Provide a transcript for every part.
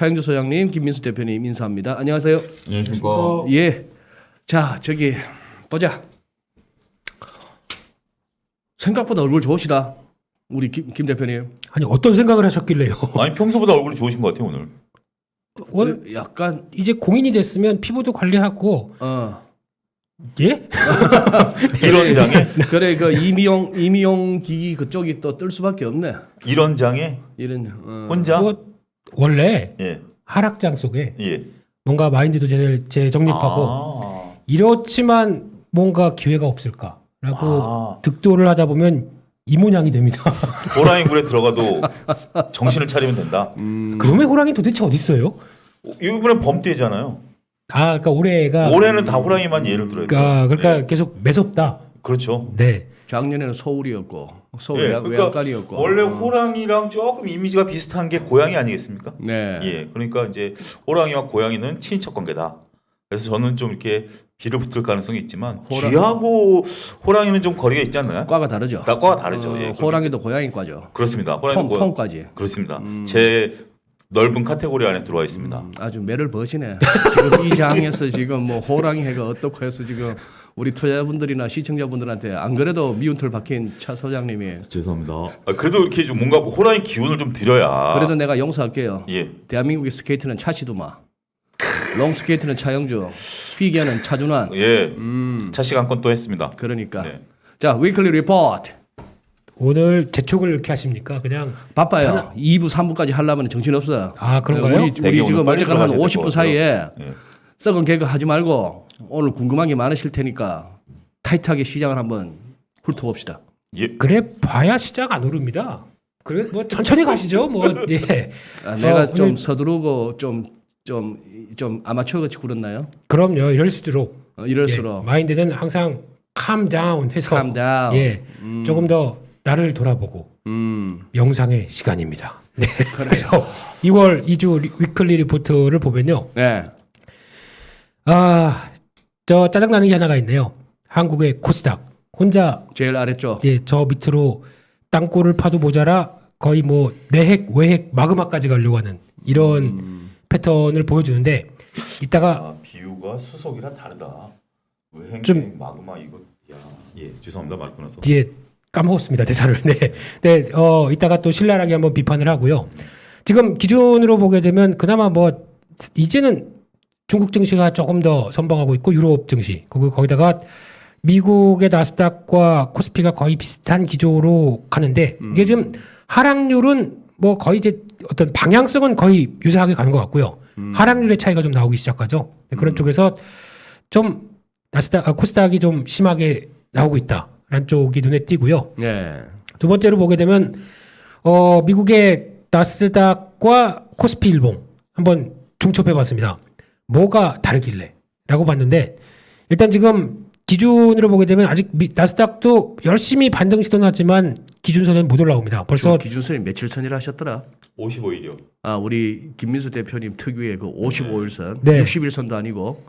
차영주 소장님, 김민수 대표님 인사합니다. 안녕하세요. 안녕하십니까. 예. 자, 저기 보자. 생각보다 얼굴 좋으시다. 우리 김 대표님. 아니 어떤 생각을 하셨길래요? 아니 평소보다 얼굴이 좋으신 것 같아요 오늘. 오늘 약간 이제 공인이 됐으면 피부도 관리하고 예? 이런 장에 그래 그 이미용 기기 그쪽이 또 뜰 수밖에 없네. 이런 장에 이런 혼자 뭐 원래 예. 하락장 속에 예. 뭔가 마인드도 재정립하고 아. 이렇지만 뭔가 기회가 없을까라고 아. 득도를 하다 보면 이 모양이 됩니다. 호랑이 굴에 들어가도 정신을 차리면 된다. 그놈의 호랑이 도대체 어디 있어요? 이번엔 범띠잖아요. 아, 그러니까 올해가 올해는 다 호랑이만 예를 들어야 돼요. 그러니까 예. 계속 매섭다. 그렇죠. 네. 작년에는 서울이었고 서울 예, 외양간이었고 원래 호랑이랑 조금 이미지가 비슷한 게 고양이 아니겠습니까? 네. 예, 그러니까 이제 호랑이와 고양이는 친인척 관계다. 그래서 저는 좀 이렇게 비를 붙을 가능성이 있지만 쥐하고 호랑이는 좀 거리가 있지 않나요? 과가 다르죠. 과가 다르죠. 예, 호랑이도 고양이과죠. 그렇습니다. 호랑이도 콩까지. 그렇습니다. 제 넓은 카테고리 안에 들어와 있습니다. 아주 매를 버시네. 지금 이 장에서 지금 뭐 호랑이 해가 어떻고 해서 지금 우리 투자자분들이나 시청자분들한테 안 그래도 미운털 박힌 차 소장님이 죄송합니다. 그래도 이렇게 좀 뭔가 호랑이 기운을 좀 드려야. 그래도 내가 용서할게요. 예. 대한민국의 스케이트는 차시두마, 롱스케이트는 차영주, 피겨는 차준환. 예. 차식 한 건 또 했습니다. 그러니까 네. 자 위클리 리포트 오늘 재촉을 이렇게 하십니까? 그냥 바빠요. 2부 3부까지 하려면 정신 없어. 아, 그런가요? 우리 되게 지금 오늘 어쨌거나 한 빨리 들어가셔야 50분 될것 사이에 예. 썩은 개그 하지 말고 오늘 궁금한 게 많으실 테니까 타이트하게 시장을 한번 훑어봅시다. 예. 그래 봐야 시작 안 오릅니다. 그래 뭐 천천히 가시죠. 뭐 예. 내가 좀 오늘- 서두르고 좀 아마추어 같이 굴었나요? 그럼요. 이럴수록 이럴수록 예, 마인드는 항상 calm down 해서 calm down. 예. 조금 더 나를 돌아보고 명상의 시간입니다. 네. 그래서 2월 2주 위클리 리포트를 보면요. 네. 저 짜증나는 게 하나가 있네요. 한국의 코스닥 혼자 제일 아래쪽. 예, 저 밑으로 땅굴을 파도 모자라 거의 뭐 내핵 외핵 마그마까지 가려고 하는 이런 패턴을 보여주는데 이따가 아, 비유가 수속이랑 다르다. 외행 좀- 마그마 이거. 야. 예. 죄송합니다. 말 끊어서. 뒤에 까먹었습니다 대사를. 네, 네, 이따가 또 신랄하게 한번 비판을 하고요. 지금 기준으로 보게 되면 그나마 뭐 이제는 중국 증시가 조금 더 선방하고 있고 유럽 증시 그리고 거기다가 미국의 나스닥과 코스피가 거의 비슷한 기조로 가는데 이게 지금 하락률은 뭐 거의 이제 어떤 방향성은 거의 유사하게 가는 것 같고요. 하락률의 차이가 좀 나오기 시작하죠. 네, 그런 쪽에서 좀 코스닥이 좀 심하게 나오고 있다라는 쪽이 눈에 띄고요. 네. 두 번째로 보게 되면 미국의 나스닥과 코스피 일봉 한번 중첩해봤습니다. 뭐가 다르길래라고 봤는데 일단 지금 기준으로 보게 되면 아직 나스닥도 열심히 반등 시도는 하지만 기준선은 못 올라옵니다. 벌써 기준선이 며칠 선이라 하셨더라? 55일이요. 아 우리 김민수 대표님 특유의 그 55일선, 네. 60일선도 아니고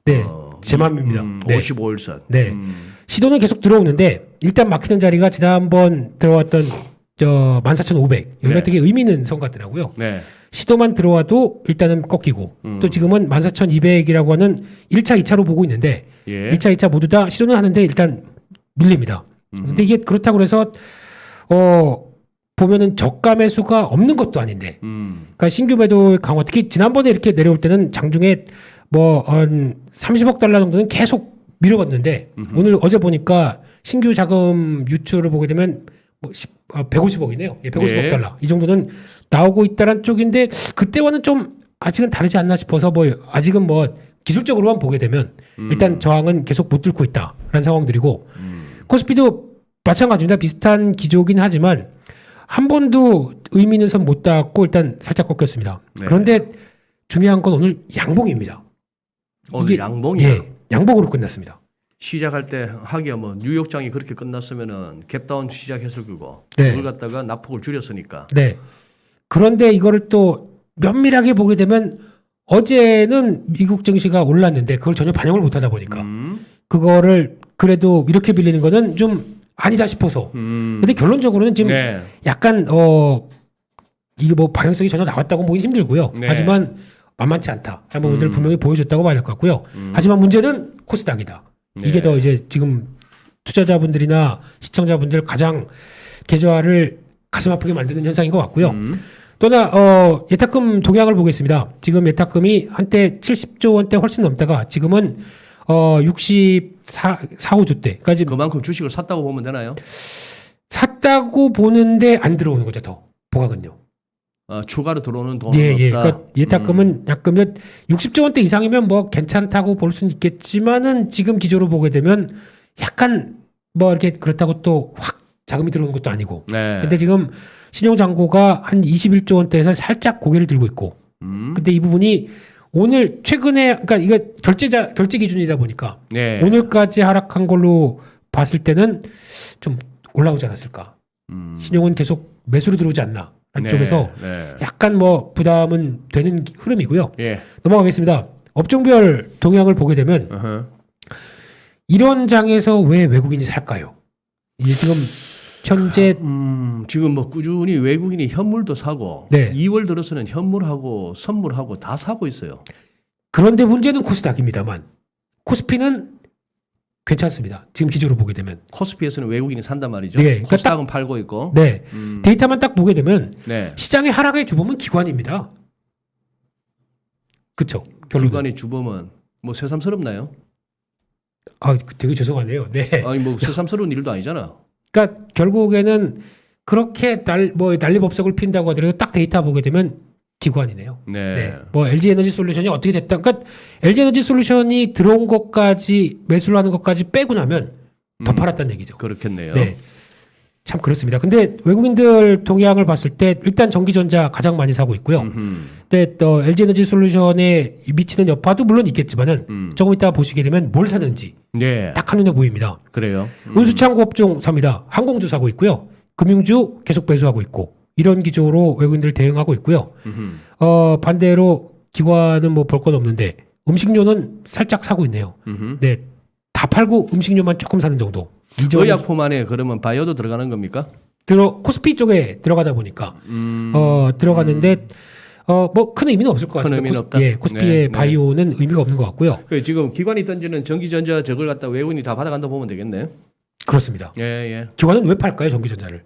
네, 제 맘입니다. 네. 55일선. 네. 시도는 계속 들어오는데 일단 막히는 자리가 지난번 들어왔던 14,500 여기가 네. 되게 의미 있는 선 같더라고요. 네. 시도만 들어와도 일단은 꺾이고 또 지금은 14,200이라고 하는 1차, 2차로 보고 있는데 예. 1차, 2차 모두 다 시도는 하는데 일단 밀립니다. 근데 이게 그렇다고 해서 보면은 저가 매수가 없는 것도 아닌데 그러니까 신규 매도 강화 특히 지난번에 이렇게 내려올 때는 장중에 뭐 한 30억 달러 정도는 계속 밀어봤는데 오늘 어제 보니까 신규 자금 유출을 보게 되면 뭐 150억이네요. 예, 150억 네. 달러 이 정도는 나오고 있다는 쪽인데 그때와는 좀 아직은 다르지 않나 싶어서 뭐 아직은 뭐 기술적으로만 보게 되면 일단 저항은 계속 못 뚫고 있다라는 상황들이고 코스피도 마찬가지입니다. 비슷한 기조긴 하지만 한 번도 의미 있는 선 못 닿았고 일단 살짝 꺾였습니다. 네. 그런데 중요한 건 오늘 양봉입니다. 오늘 양봉이야. 예, 양봉으로 끝났습니다. 시작할 때 하기야 뭐 뉴욕장이 그렇게 끝났으면은 갭다운 시작했을 거고 네. 그걸 갖다가 낙폭을 줄였으니까. 네. 그런데 이거를 또 면밀하게 보게 되면 어제는 미국 증시가 올랐는데 그걸 전혀 반영을 못 하다 보니까 그거를 그래도 이렇게 빌리는 거는 좀 아니다 싶어서. 근데 결론적으로는 지금 네. 약간 이게 뭐 방향성이 전혀 나왔다고 보기 힘들고요. 네. 하지만 만만치 않다. 라는 부분들을 분명히 보여줬다고 봐야 될 것 같고요. 하지만 문제는 코스닥이다. 네. 이게 더 이제 지금 투자자분들이나 시청자분들 가장 계좌를 가슴 아프게 만드는 현상인 것 같고요. 또 하나 예탁금 동향을 보겠습니다. 지금 예탁금이 한때 70조 원대 훨씬 넘다가 지금은 64, 5조 대. 그러니까 지금 그만큼 주식을 샀다고 보면 되나요? 샀다고 보는데 안 들어오는 거죠, 더. 보각은요. 추가로 들어오는 돈은 예, 예. 없다. 그러니까 예탁금은 약간 60조 원대 이상이면 뭐 괜찮다고 볼 수는 있겠지만은 지금 기조로 보게 되면 약간 뭐 이렇게 그렇다고 또 확 자금이 들어오는 것도 아니고. 네. 근데 지금 신용잔고가 한 21조 원대에서 살짝 고개를 들고 있고. 근데 이 부분이 오늘 최근에 그러니까 이거 결제 기준이다 보니까 네. 오늘까지 하락한 걸로 봤을 때는 좀 올라오지 않았을까. 신용은 계속 매수로 들어오지 않나. 안쪽에서 네. 약간 뭐 부담은 되는 흐름이고요. 예. 넘어가겠습니다. 업종별 동향을 보게 되면 어허. 이런 장에서 왜 외국인이 살까요? 이게 지금 현재 지금 뭐 꾸준히 외국인이 현물도 사고 네. 2월 들어서는 현물하고 선물하고 다 사고 있어요. 그런데 문제는 코스닥입니다만 코스피는 괜찮습니다. 지금 기조로 보게 되면. 코스피에서는 외국인이 산단 말이죠. 네, 그러니까 코스닥은 팔고 있고. 네. 데이터만 딱 보게 되면 네. 시장의 하락의 주범은 기관입니다. 그렇죠. 결론은. 기관의 주범은 뭐 새삼스럽나요? 아, 되게 죄송하네요. 네. 아니 뭐 새삼스러운 일도 아니잖아. 그러니까 결국에는 그렇게 난리법석을 핀다고 하더라도 딱 데이터 보게 되면 기관이네요. 네. 네. 뭐 LG 에너지 솔루션이 어떻게 됐다. 그러니까 LG 에너지 솔루션이 들어온 것까지 매수를 하는 것까지 빼고 나면 더 팔았다는 얘기죠. 그렇겠네요. 네. 참 그렇습니다. 근데 외국인들 동향을 봤을 때 일단 전기전자 가장 많이 사고 있고요. 근데 또 LG 에너지 솔루션에 미치는 여파도 물론 있겠지만은 조금 이따 보시게 되면 뭘 사는지 네. 딱 한눈에 보입니다. 그래요. 운수창고 업종 삽니다. 항공주 사고 있고요. 금융주 계속 배수하고 있고 이런 기조로 외국인들 대응하고 있고요. 반대로 기관은 뭐 볼 건 없는데 음식료는 살짝 사고 있네요. 네, 다 팔고 음식료만 조금 사는 정도. 의약품 안에 그러면 바이오도 들어가는 겁니까? 코스피 쪽에 들어가다 보니까 들어갔는데 뭐 큰 의미는 없을 것 큰 같습니다. 의미는 없다? 예, 코스피의 네, 네. 바이오는 의미가 없는 것 같고요. 지금 기관이 던지는 전기전자 저걸 갖다 외국인이 다 받아간다 보면 되겠네. 그렇습니다. 예, 예. 기관은 왜 팔까요, 전기전자를?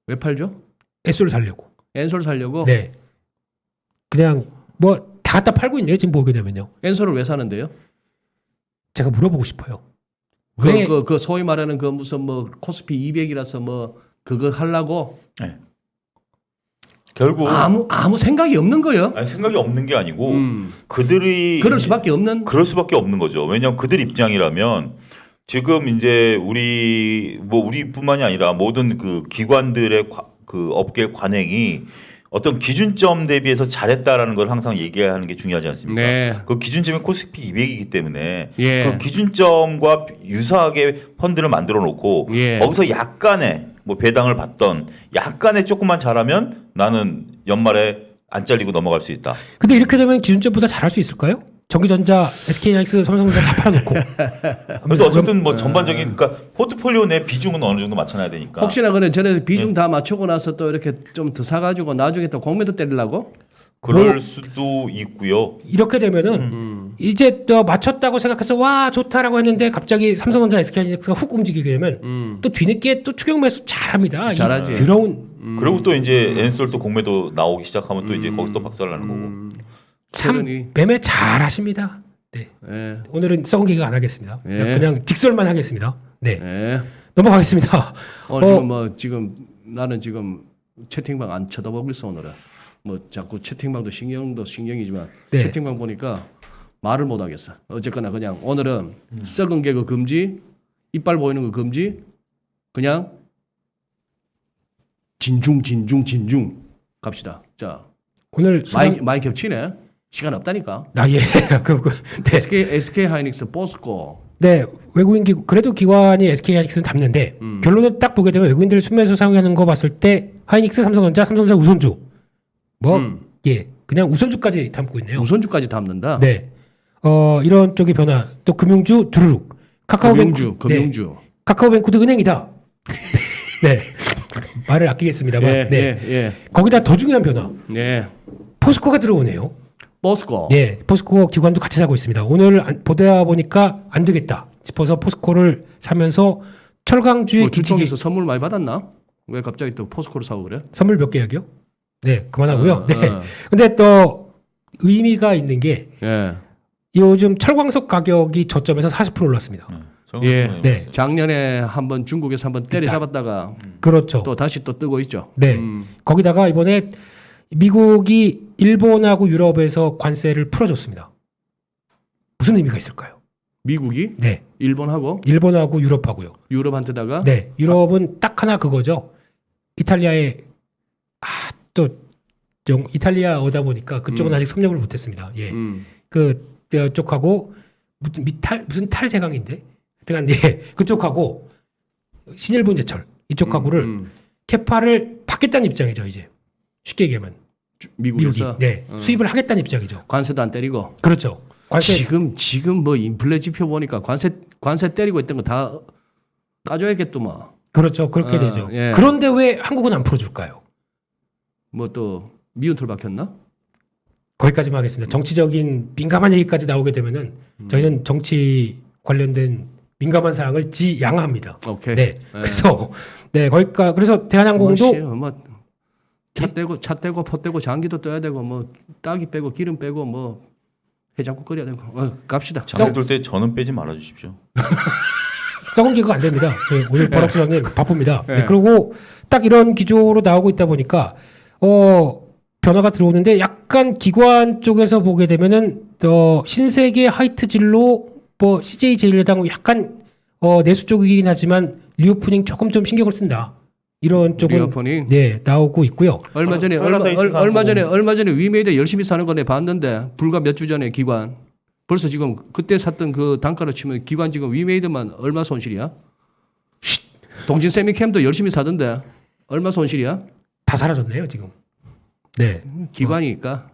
왜 팔죠? S를 살려고. 엔솔 살려고? 네. 그냥 뭐 다 갖다 팔고 있네요. 지금 보게 되면요. 엔솔을 왜 사는데요? 제가 물어보고 싶어요. 왜 그 소위 말하는 그 무슨 뭐 코스피 200이라서 뭐 그거 하려고 네. 결국 아무 생각이 없는 거예요. 아니, 생각이 없는 게 아니고 그들이 그럴 수밖에 없는. 그럴 수밖에 없는 거죠. 왜냐하면 그들 입장이라면 지금 이제 우리뿐만이 아니라 모든 그 기관들의 그 업계 관행이 어떤 기준점 대비해서 잘했다라는 걸 항상 얘기하는 게 중요하지 않습니까? 네. 그 기준점이 코스피 200이기 때문에 예. 그 기준점과 유사하게 펀드를 만들어 놓고 예. 거기서 약간의 뭐 배당을 받던 약간의 조금만 잘하면 나는 연말에 안 잘리고 넘어갈 수 있다. 근데 이렇게 되면 기준점보다 잘할 수 있을까요? 전기전자, SK하이닉스, 삼성전자 다 팔아놓고. 그래도 어쨌든 뭐 전반적인 그러니까 포트폴리오 내 비중은 어느 정도 맞춰놔야 되니까. 혹시나 그래 전에 비중 다 맞추고 나서 또 이렇게 좀 더 사가지고 나중에 또 공매도 때리려고? 그럴 수도 있고요. 이렇게 되면은 이제 또 맞췄다고 생각해서 와 좋다라고 했는데 갑자기 삼성전자, SK하이닉스가 훅 움직이게 되면 또 뒤늦게 또 추격 매수 잘합니다. 잘하지. 이 들어온 그리고 또 이제 엔솔 또 공매도 나오기 시작하면 또 이제 거기서 또 박살나는 거고. 참 그러니. 매매 잘하십니다. 네. 예. 오늘은 썩은 개그 안 하겠습니다. 예. 그냥 직설만 하겠습니다. 네. 예. 넘어가겠습니다. 오늘 지금 나는 지금 채팅방 안 쳐다보고 있어 오늘은. 뭐 자꾸 채팅방도 신경이지만 네. 채팅방 보니까 말을 못 하겠어. 어쨌거나 그냥 오늘은 썩은 개그 금지, 이빨 보이는 거 금지, 그냥 진중 갑시다. 자 오늘 많이 겹치네. 시간 없다니까. 예. 네. SK 하이닉스, 포스코. 네, 외국인 그래도 기관이 SK하이닉스는 담는데 결론은 딱 보게 되면 외국인들 순매수 상회하는 거 봤을 때 하이닉스, 삼성전자 우선주 예, 그냥 우선주까지 담고 있네요. 우선주까지 담는다. 네, 이런 쪽의 변화 또 금융주 두루룩 카카오뱅크 금융주. 네, 카카오뱅크도 은행이다. 네, 말을 아끼겠습니다만 예, 네. 예, 거기다 더 중요한 변화 예. 예. 포스코가 들어오네요. 포스코. 네, 포스코 기관도 같이 사고 있습니다. 오늘 보다 보니까 안 되겠다 싶어서 포스코를 사면서 철강주의 뭐 기지개 주총에서 선물 많이 받았나? 왜 갑자기 또 포스코를 사고 그래? 선물 몇 개약이요? 네, 그만하고요. 네. 어. 근데 또 의미가 있는 게 예. 요즘 철광석 가격이 저점에서 40% 올랐습니다. 예. 네. 작년에 한번 중국에서 한번 때려잡았다가 그렇죠. 또 다시 또 뜨고 있죠. 네. 거기다가 이번에 미국이 일본하고 유럽에서 관세를 풀어줬습니다. 무슨 의미가 있을까요? 미국이 네. 일본하고 일본하고 유럽하고요. 유럽한테다가 네. 유럽은 딱 하나 그거죠. 이탈리아에 또 이탈리아어다 보니까 그쪽은 아직 섭렵을 못했습니다. 예. 그쪽하고 무슨 탈세강인데, 하여간 예, 그쪽하고 신일본제철 이쪽하고를 캐파를 받겠다는 입장이죠. 이제 쉽게 얘기하면 미국이 미국에서 네, 수입을 하겠다는 입장이죠. 관세도 안 때리고 그렇죠. 관세 지금 뭐 인플레 지표 보니까 관세 때리고 있던 거 다 까줘야겠더만. 그렇죠. 그렇게 되죠. 예. 그런데 왜 한국은 안 풀어줄까요? 뭐 또 미운털 박혔나? 거기까지만 하겠습니다. 정치적인 민감한 얘기까지 나오게 되면은 저희는 정치 관련된 민감한 사항을 지양합니다. 오케이. 네. 그래서 네 거기까 그래서 대한항공도 차 떼고 포 떼고 장기도 떠야 되고 뭐 따기 빼고 기름 빼고 뭐 해장국 끓여야 되고 갑시다. 장애 돌때 저는 빼지 말아 주십시오. 썩은 개그가 안 됩니다. 오늘 버럭수장님 바쁩니다. 네. 그리고 딱 이런 기조로 나오고 있다 보니까 변화가 들어오는데 약간 기관 쪽에서 보게 되면은 신세계 하이트질로 뭐 CJ 제일야당 약간 내수 쪽이긴 하지만 리오프닝 조금 좀 신경을 쓴다. 이런 쪽은 리오프닝? 네 나오고 있고요. 얼마 전에 위메이드 열심히 사는 거 내 봤는데 불과 몇 주 전에 기관 벌써 지금 그때 샀던 그 단가로 치면 기관 지금 위메이드만 얼마 손실이야? 동진 세미캠도 열심히 사던데 얼마 손실이야? 다 사라졌네요 지금. 네. 기관이니까.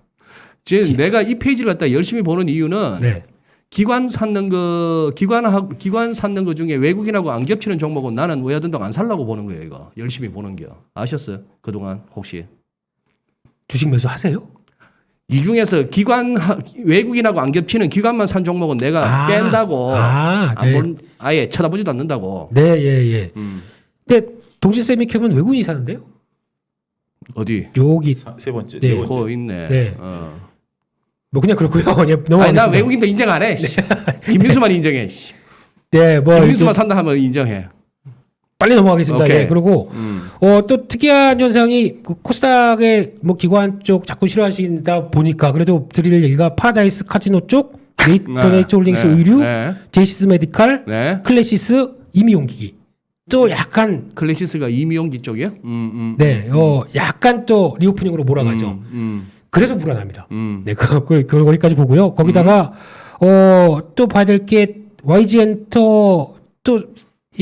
지금 내가 이 페이지를 갖다 열심히 보는 이유는 네. 기관 사는 거 중에 외국인하고 안 겹치는 종목은 나는 외화등록 안 살라고 보는 거예요. 이거 열심히 보는 겨. 아셨어요? 그동안 혹시 주식 매수 하세요? 이 중에서 외국인하고 안 겹치는 기관만 산 종목은 내가 뺀다고 네. 아예 쳐다보지도 않는다고. 네, 예. 근데 동신세미캠은 외국인이 사는데요? 어디? 여기 세 번째. 네. 네 번째. 그거 있네. 네. 뭐 그냥 그렇고요. 넘어가겠습니다. 아니 나 외국인도 인정 안 해. 김민수만 인정해. 네, 뭐 김민수만 산다 하면 인정해. 빨리 넘어가겠습니다. 오케이. 예, 그리고 또 특이한 현상이 그 코스닥의 뭐 기관 쪽 자꾸 싫어하신다 보니까 그래도 드릴 얘기가 파라다이스 카지노 쪽, 네이처 홀딩스 의류, 제이시스 메디칼, 클래시스 임의용기기. 또 약간 클래시스가 임의용기 쪽이야? 네, 약간 또 리오프닝으로 몰아가죠. 그래서 불안합니다. 네, 거기까지 보고요. 거기다가 또 봐야 될 게 YG엔터 또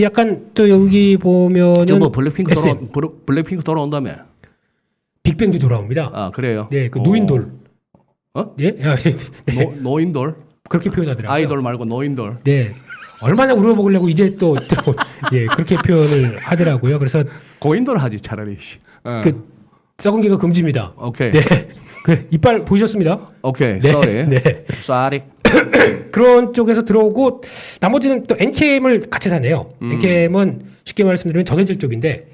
약간 또 여기 보면은 저뭐 블랙핑크 돌아온다며. 빅뱅도 돌아옵니다. 아 그래요? 네, 그 노인돌. 예? 네. 노인돌? 그렇게 표현하더라고요. 아이돌 말고 노인돌. 네. 얼마나 우러먹으려고 이제 또 예, 그렇게 표현을 하더라고요. 그래서 고인돌 하지 차라리. 그 썩은 개가 금지입니다. 오케이. 네. 그 이빨 보이셨습니다. 오케이. 네. sorry. 네. sorry. 그런 쪽에서 들어오고 나머지는 또 NKM을 같이 사네요. NKM은 쉽게 말씀드리면 전해질 쪽인데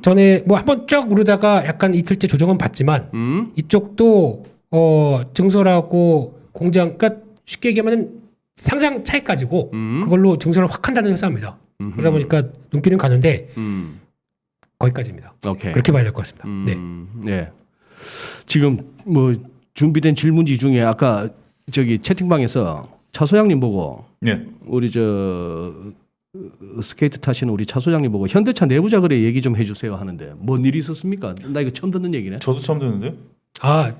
전에 뭐 한번 쭉 오르다가 약간 이틀째 조정은 받지만 이쪽도 증설하고 공장 그러니까 쉽게 얘기하면 상장 차익 가지고 그걸로 증설을 확 한다는 회사입니다. 그러다 보니까 눈길은 가는데 거기까지입니다. 오케이. 그렇게 봐야 될 것 같습니다. 네. 네. 지금 뭐 준비된 질문지 중에 아까 저기 채팅방에서 차 소장님 보고 네. 우리 저 스케이트 타시는 우리 차 소장님 보고 현대차 내부자 거래 얘기 좀 해주세요 하는데 뭔 일이 있었습니까? 나 이거 처음 듣는 얘기네. 저도 처음 듣는데. 아,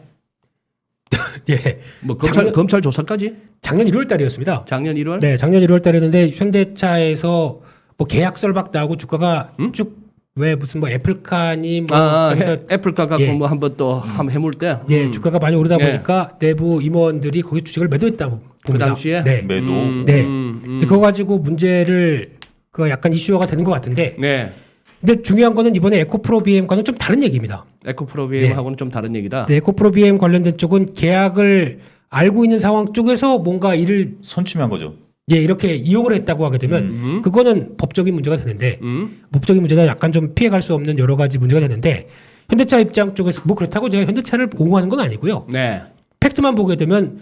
예. 뭐 검찰 조사까지? 작년 1월 달이었습니다. 작년 1월? 네, 작년 1월 달이었는데 현대차에서 뭐 계약 설박 나오고 주가가 쭉 왜 무슨 뭐 애플카니 뭐 하면서 애플카 갖고 예. 뭐 한번 또 한번 해물 때. 예, 주가가 많이 오르다 보니까 내부 임원들이 거기 주식을 매도했다 봅니다. 그 당시에? 네. 매도. 네. 근데 그거 가지고 문제를 그 약간 이슈화가 되는 것 같은데 네. 근데 중요한 거는 이번에 에코프로 BM과는 좀 다른 얘기입니다. 에코프로 BM하고는 좀 다른 얘기다. 네, 에코프로 BM 관련된 쪽은 계약을 알고 있는 상황 쪽에서 뭔가 이를 선취한 거죠. 이렇게 이용을 했다고 하게 되면 그거는 법적인 문제가 되는데 법적인 문제는 약간 좀 피해갈 수 없는 여러 가지 문제가 되는데 현대차 입장 쪽에서 뭐 그렇다고 제가 현대차를 옹호하는 건 아니고요. 네. 팩트만 보게 되면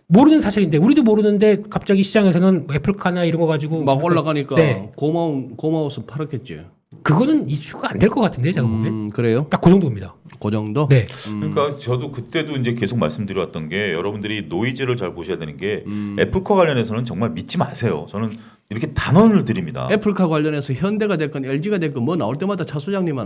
모르는 사실인데 우리도 모르는데 갑자기 시장에서는 애플카나 이런 거 가지고 막 올라가니까 네. 고마워서 팔았겠지. 그거는 이슈가 안 될 것 같은데 제가 보기엔 그래요? 딱 그 정도입니다. 그 정도? 네. 그러니까 저도 그때도 이제 계속 말씀드렸던 게 여러분들이 노이즈를 잘 보셔야 되는 게 애플카 관련해서는 정말 믿지 마세요. 저는 이렇게 단언을 드립니다. 애플카 관련해서 현대가 됐건 LG가 됐건 뭐 나올 때마다 차 소장님은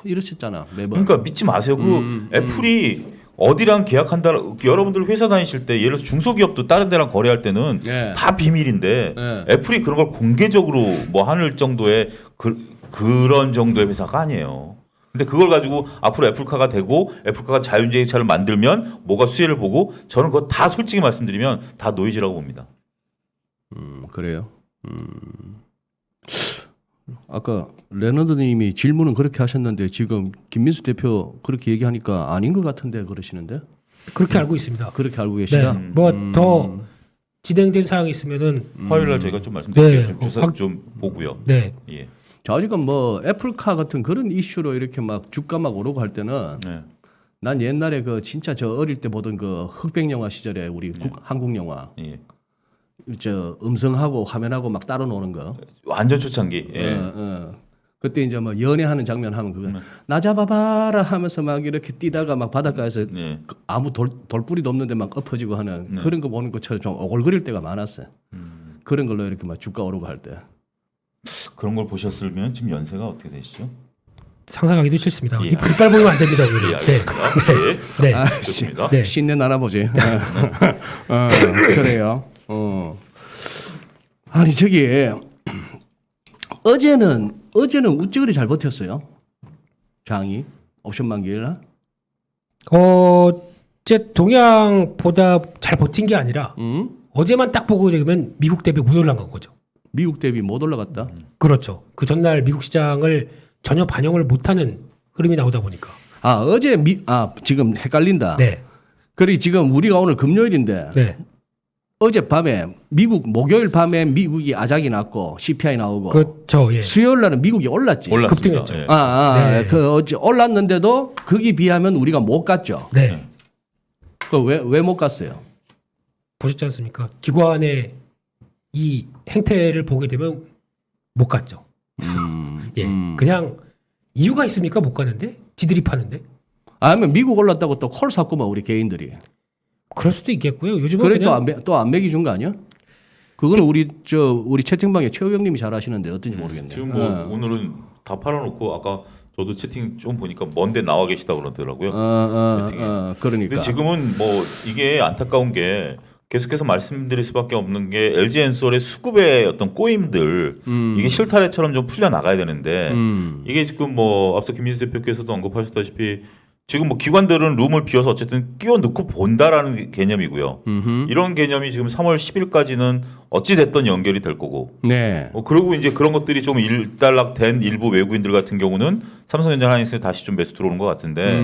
이러셨잖아 매번. 그러니까 믿지 마세요. 그 애플이 어디랑 계약한다, 여러분들 회사 다니실 때 예를 들어서 중소기업도 다른 데랑 거래할 때는 예. 다 비밀인데 예. 애플이 그런 걸 공개적으로 뭐 하는 정도의 그런 정도의 회사가 아니에요. 근데 그걸 가지고 앞으로 애플카가 되고 애플카가 자율주행차를 만들면 뭐가 수혜를 보고 저는 그거 다 솔직히 말씀드리면 다 노이즈라고 봅니다. 그래요. 아까 레너드님이 질문은 그렇게 하셨는데 지금 김민수 대표 그렇게 얘기하니까 아닌 것 같은데 그러시는데 그렇게 알고 있습니다. 그렇게 알고 계시다. 네. 뭐 더 진행된 사항이 있으면은 화요일 날 제가 좀 말씀드릴게요. 네. 좀 주사 좀 보고요. 네. 예. 자 지금 뭐 애플카 같은 그런 이슈로 이렇게 막 주가 막 오르고 할 때는 네. 난 옛날에 그 진짜 저 어릴 때 보던 그 흑백 영화 시절에 우리 한국 영화 예. 저 음성하고 화면하고 막 따로 노는 거. 완전 초창기. 예. 그때 이제 뭐 연애하는 장면 하면 그거 나 잡아봐라 하면서 막 이렇게 뛰다가 막 바닷가에서 예. 아무 돌뿌리도 없는데 막 엎어지고 하는 그런 거 보는 것처럼 좀 오글거릴 때가 많았어요. 그런 걸로 이렇게 막 주가 오르고 할 때. 그런 걸 보셨으면 지금 연세가 어떻게 되시죠? 상상하기도 싫습니다. 예. 이빨 보면 안 됩니다. 예, 우리. 알겠습니다. 예. 네. 아, 좋습니다. 네. 신내 나눠보지. 그래요. 아니 저기 어제는 우찌그리 잘 버텼어요. 장이 옵션 만기일. 제 동양보다 잘 버틴 게 아니라 어제만 딱 보고 되면 미국 대비 못 올라간 거죠. 미국 대비 못 올라갔다. 그렇죠. 그 전날 미국 시장을 전혀 반영을 못하는 흐름이 나오다 보니까. 어제 지금 헷갈린다. 네. 그리 지금 우리가 오늘 금요일인데 네. 어젯밤에 목요일 밤에 미국이 아작이 났고 CPI 나오고 그렇죠. 예. 수요일 날은 미국이 올랐지. 올랐습니다. 급등했죠. 예. 네. 그 어제 올랐는데도 거기 비하면 우리가 못 갔죠. 네. 그 왜 못 갔어요? 보셨지 않습니까? 기관의 이 행태를 보게 되면 못 갔죠. 예. 그냥 이유가 있습니까? 못 가는데? 지들이 파는데? 아니면 미국 올랐다고 또 콜 샀구만 우리 개인들이. 그럴 수도 있겠고요. 요즘은 그래 그냥 또 안 매기 준 거 아니야? 그거는 우리 채팅방에 최우병님이 잘 하시는데 어떤지 모르겠네요. 지금 뭐 오늘은 다 팔아놓고 아까 저도 채팅 좀 보니까 먼데 나와 계시다 그러더라고요. 채팅에. 그러니까. 근데 지금은 뭐 이게 안타까운 게 계속해서 말씀드릴 수밖에 없는 게 LG 엔솔의 수급의 어떤 꼬임들 이게 실타래처럼 좀 풀려 나가야 되는데 이게 지금 뭐 앞서 김민수 대표께서도 언급하셨다시피 지금 뭐 기관들은 룸을 비워서 어쨌든 끼워 넣고 본다라는 개념이고요. 이런 개념이 지금 3월 10일까지는 어찌 됐든 연결이 될 거고. 네. 그리고 이제 그런 것들이 좀 일단락된 일부 외국인들 같은 경우는 삼성전자 하이닉스에 다시 좀 매수 들어오는 것 같은데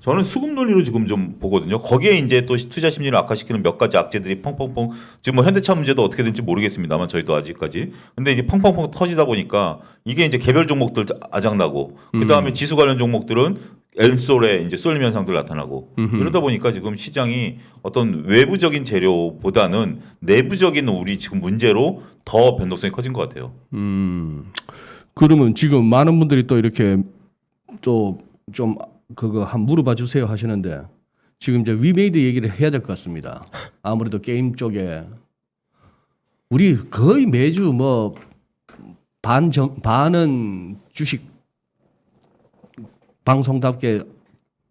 저는 수급 논리로 지금 좀 보거든요. 거기에 이제 또 투자 심리를 악화시키는 몇 가지 악재들이 펑펑펑 지금 뭐 현대차 문제도 어떻게 될지 모르겠습니다만 저희도 아직까지. 근데 이제 펑펑펑 터지다 보니까 이게 이제 개별 종목들 아작나고 그다음에 지수 관련 종목들은 엔솔에 이제 쏠림 현상들 나타나고 이러다 보니까 지금 시장이 어떤 외부적인 재료보다는 내부적인 우리 지금 문제로 더 변동성이 커진 것 같아요. 그러면 지금 많은 분들이 또 이렇게 또 좀 그거 한 물어봐 주세요 하시는데 지금 이제 위메이드 얘기를 해야 될 것 같습니다. 아무래도 게임 쪽에 우리 거의 매주 뭐 반은 주식 방송답게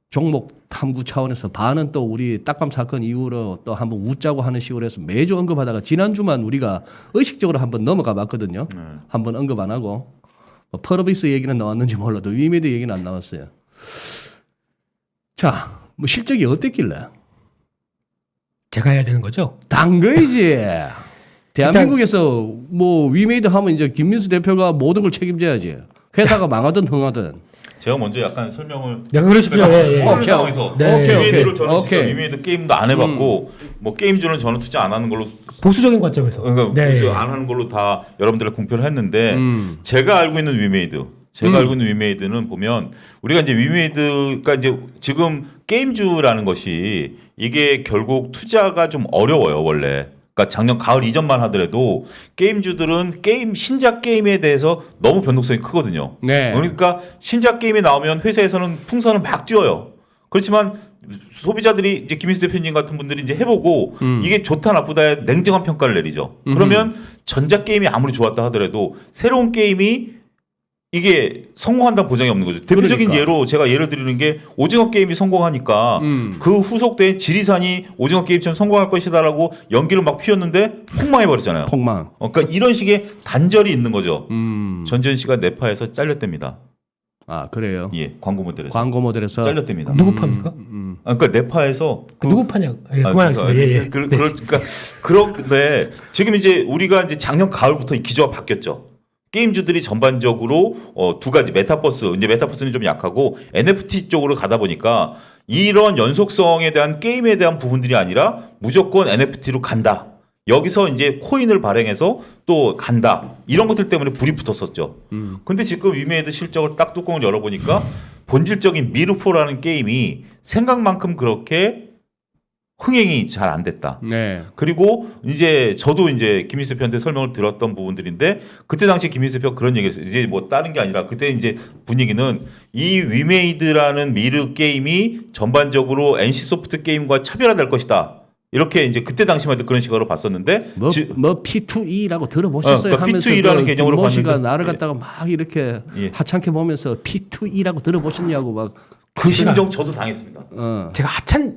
종목 탐구 차원에서 반은 또 우리 딱밤 사건 이후로 또 한번 웃자고 하는 식으로 해서 매주 언급하다가 지난주만 우리가 의식적으로 한번 넘어가 봤거든요. 한번 언급 안 하고 뭐 퍼러비스 얘기는 나왔는지 몰라도 위메이드 얘기는 안 나왔어요. 자, 뭐 실적이 어땠길래? 제가 해야 되는 거죠? 단 거이지. 대한민국에서 뭐 위메이드 하면 이제 김민수 대표가 모든 걸 책임져야지. 회사가 망하든 흥하든. 제가 먼저 약간 설명을 네, 그러십시오. 예, 예. 모르는 오케이. 상황에서 네. 위메이드를 저는 오케이. 진짜 위메이드 게임도 안 해봤고 뭐 게임주는 저는 투자 안 하는 걸로 보수적인 관점에서. 그러니까 네. 안 하는 걸로 다 여러분들의 공표를 했는데 음. 제가 알고 있는 위메이드는 보면 우리가 이제 위메이드가 이제 지금 게임주라는 것이 이게 결국 투자가 좀 어려워요 원래. 그러니까 작년 가을 이전만 하더라도 게임주들은 신작 게임에 대해서 너무 변동성이 크거든요. 네. 그러니까 신작 게임이 나오면 회사에서는 풍선을 막 띄워요. 그렇지만 소비자들이 이제 김인수 대표님 같은 분들이 이제 해보고 이게 좋다 나쁘다에 냉정한 평가를 내리죠. 그러면 전작 게임이 아무리 좋았다 하더라도 새로운 게임이 이게 성공한다는 보장이 없는 거죠. 대표적인 그러니까. 예로 제가 예를 드리는 게 오징어 게임이 성공하니까 그 후속된 지리산이 오징어 게임처럼 성공할 것이다라고 연기를 막 피웠는데 폭망해버렸잖아요. 폭망. 그러니까 이런 식의 단절이 있는 거죠. 음. 전지현 씨가 네파에서 잘렸답니다. 아 그래요. 예, 광고 모델에서 광고 모델에서 잘렸답니다. 누구 팝니까? 그러니까 네파에서 누구 파냐? 예, 그만하겠습니다. 예, 예. 그러니까 그런데 지금 이제 우리가 이제 작년 가을부터 이 기조가 바뀌었죠. 게임주들이 전반적으로 두 가지 이제 메타버스는 좀 약하고 NFT 쪽으로 가다 보니까 이런 연속성에 대한 게임에 대한 부분들이 아니라 무조건 NFT로 간다. 여기서 이제 코인을 발행해서 또 간다. 이런 것들 때문에 불이 붙었었죠. 근데 지금 위메이드 실적을 딱 뚜껑을 열어보니까 본질적인 미르포라는 게임이 생각만큼 그렇게 흥행이 잘 안 됐다. 네. 그리고 이제 저도 이제 김인수 대표한테 설명을 들었던 부분들인데 그때 당시 김인수 대표가 그런 얘기를 했어요. 이제 뭐 다른 게 아니라 그때 이제 분위기는 이 위메이드라는 미르 게임이 전반적으로 NC소프트 게임과 차별화될 것이다. 이렇게 이제 그때 당시만 해도 그런 식으로 봤었는데 뭐 P2E라고 들어보셨어요? 그러니까 하면서 P2E라는 개념으로 김모 씨가 봤는데 나를 갖다가 막 이렇게 예. 하찮게 보면서 P2E라고 들어보셨냐고 막 그 심정 저도 당했습니다. 제가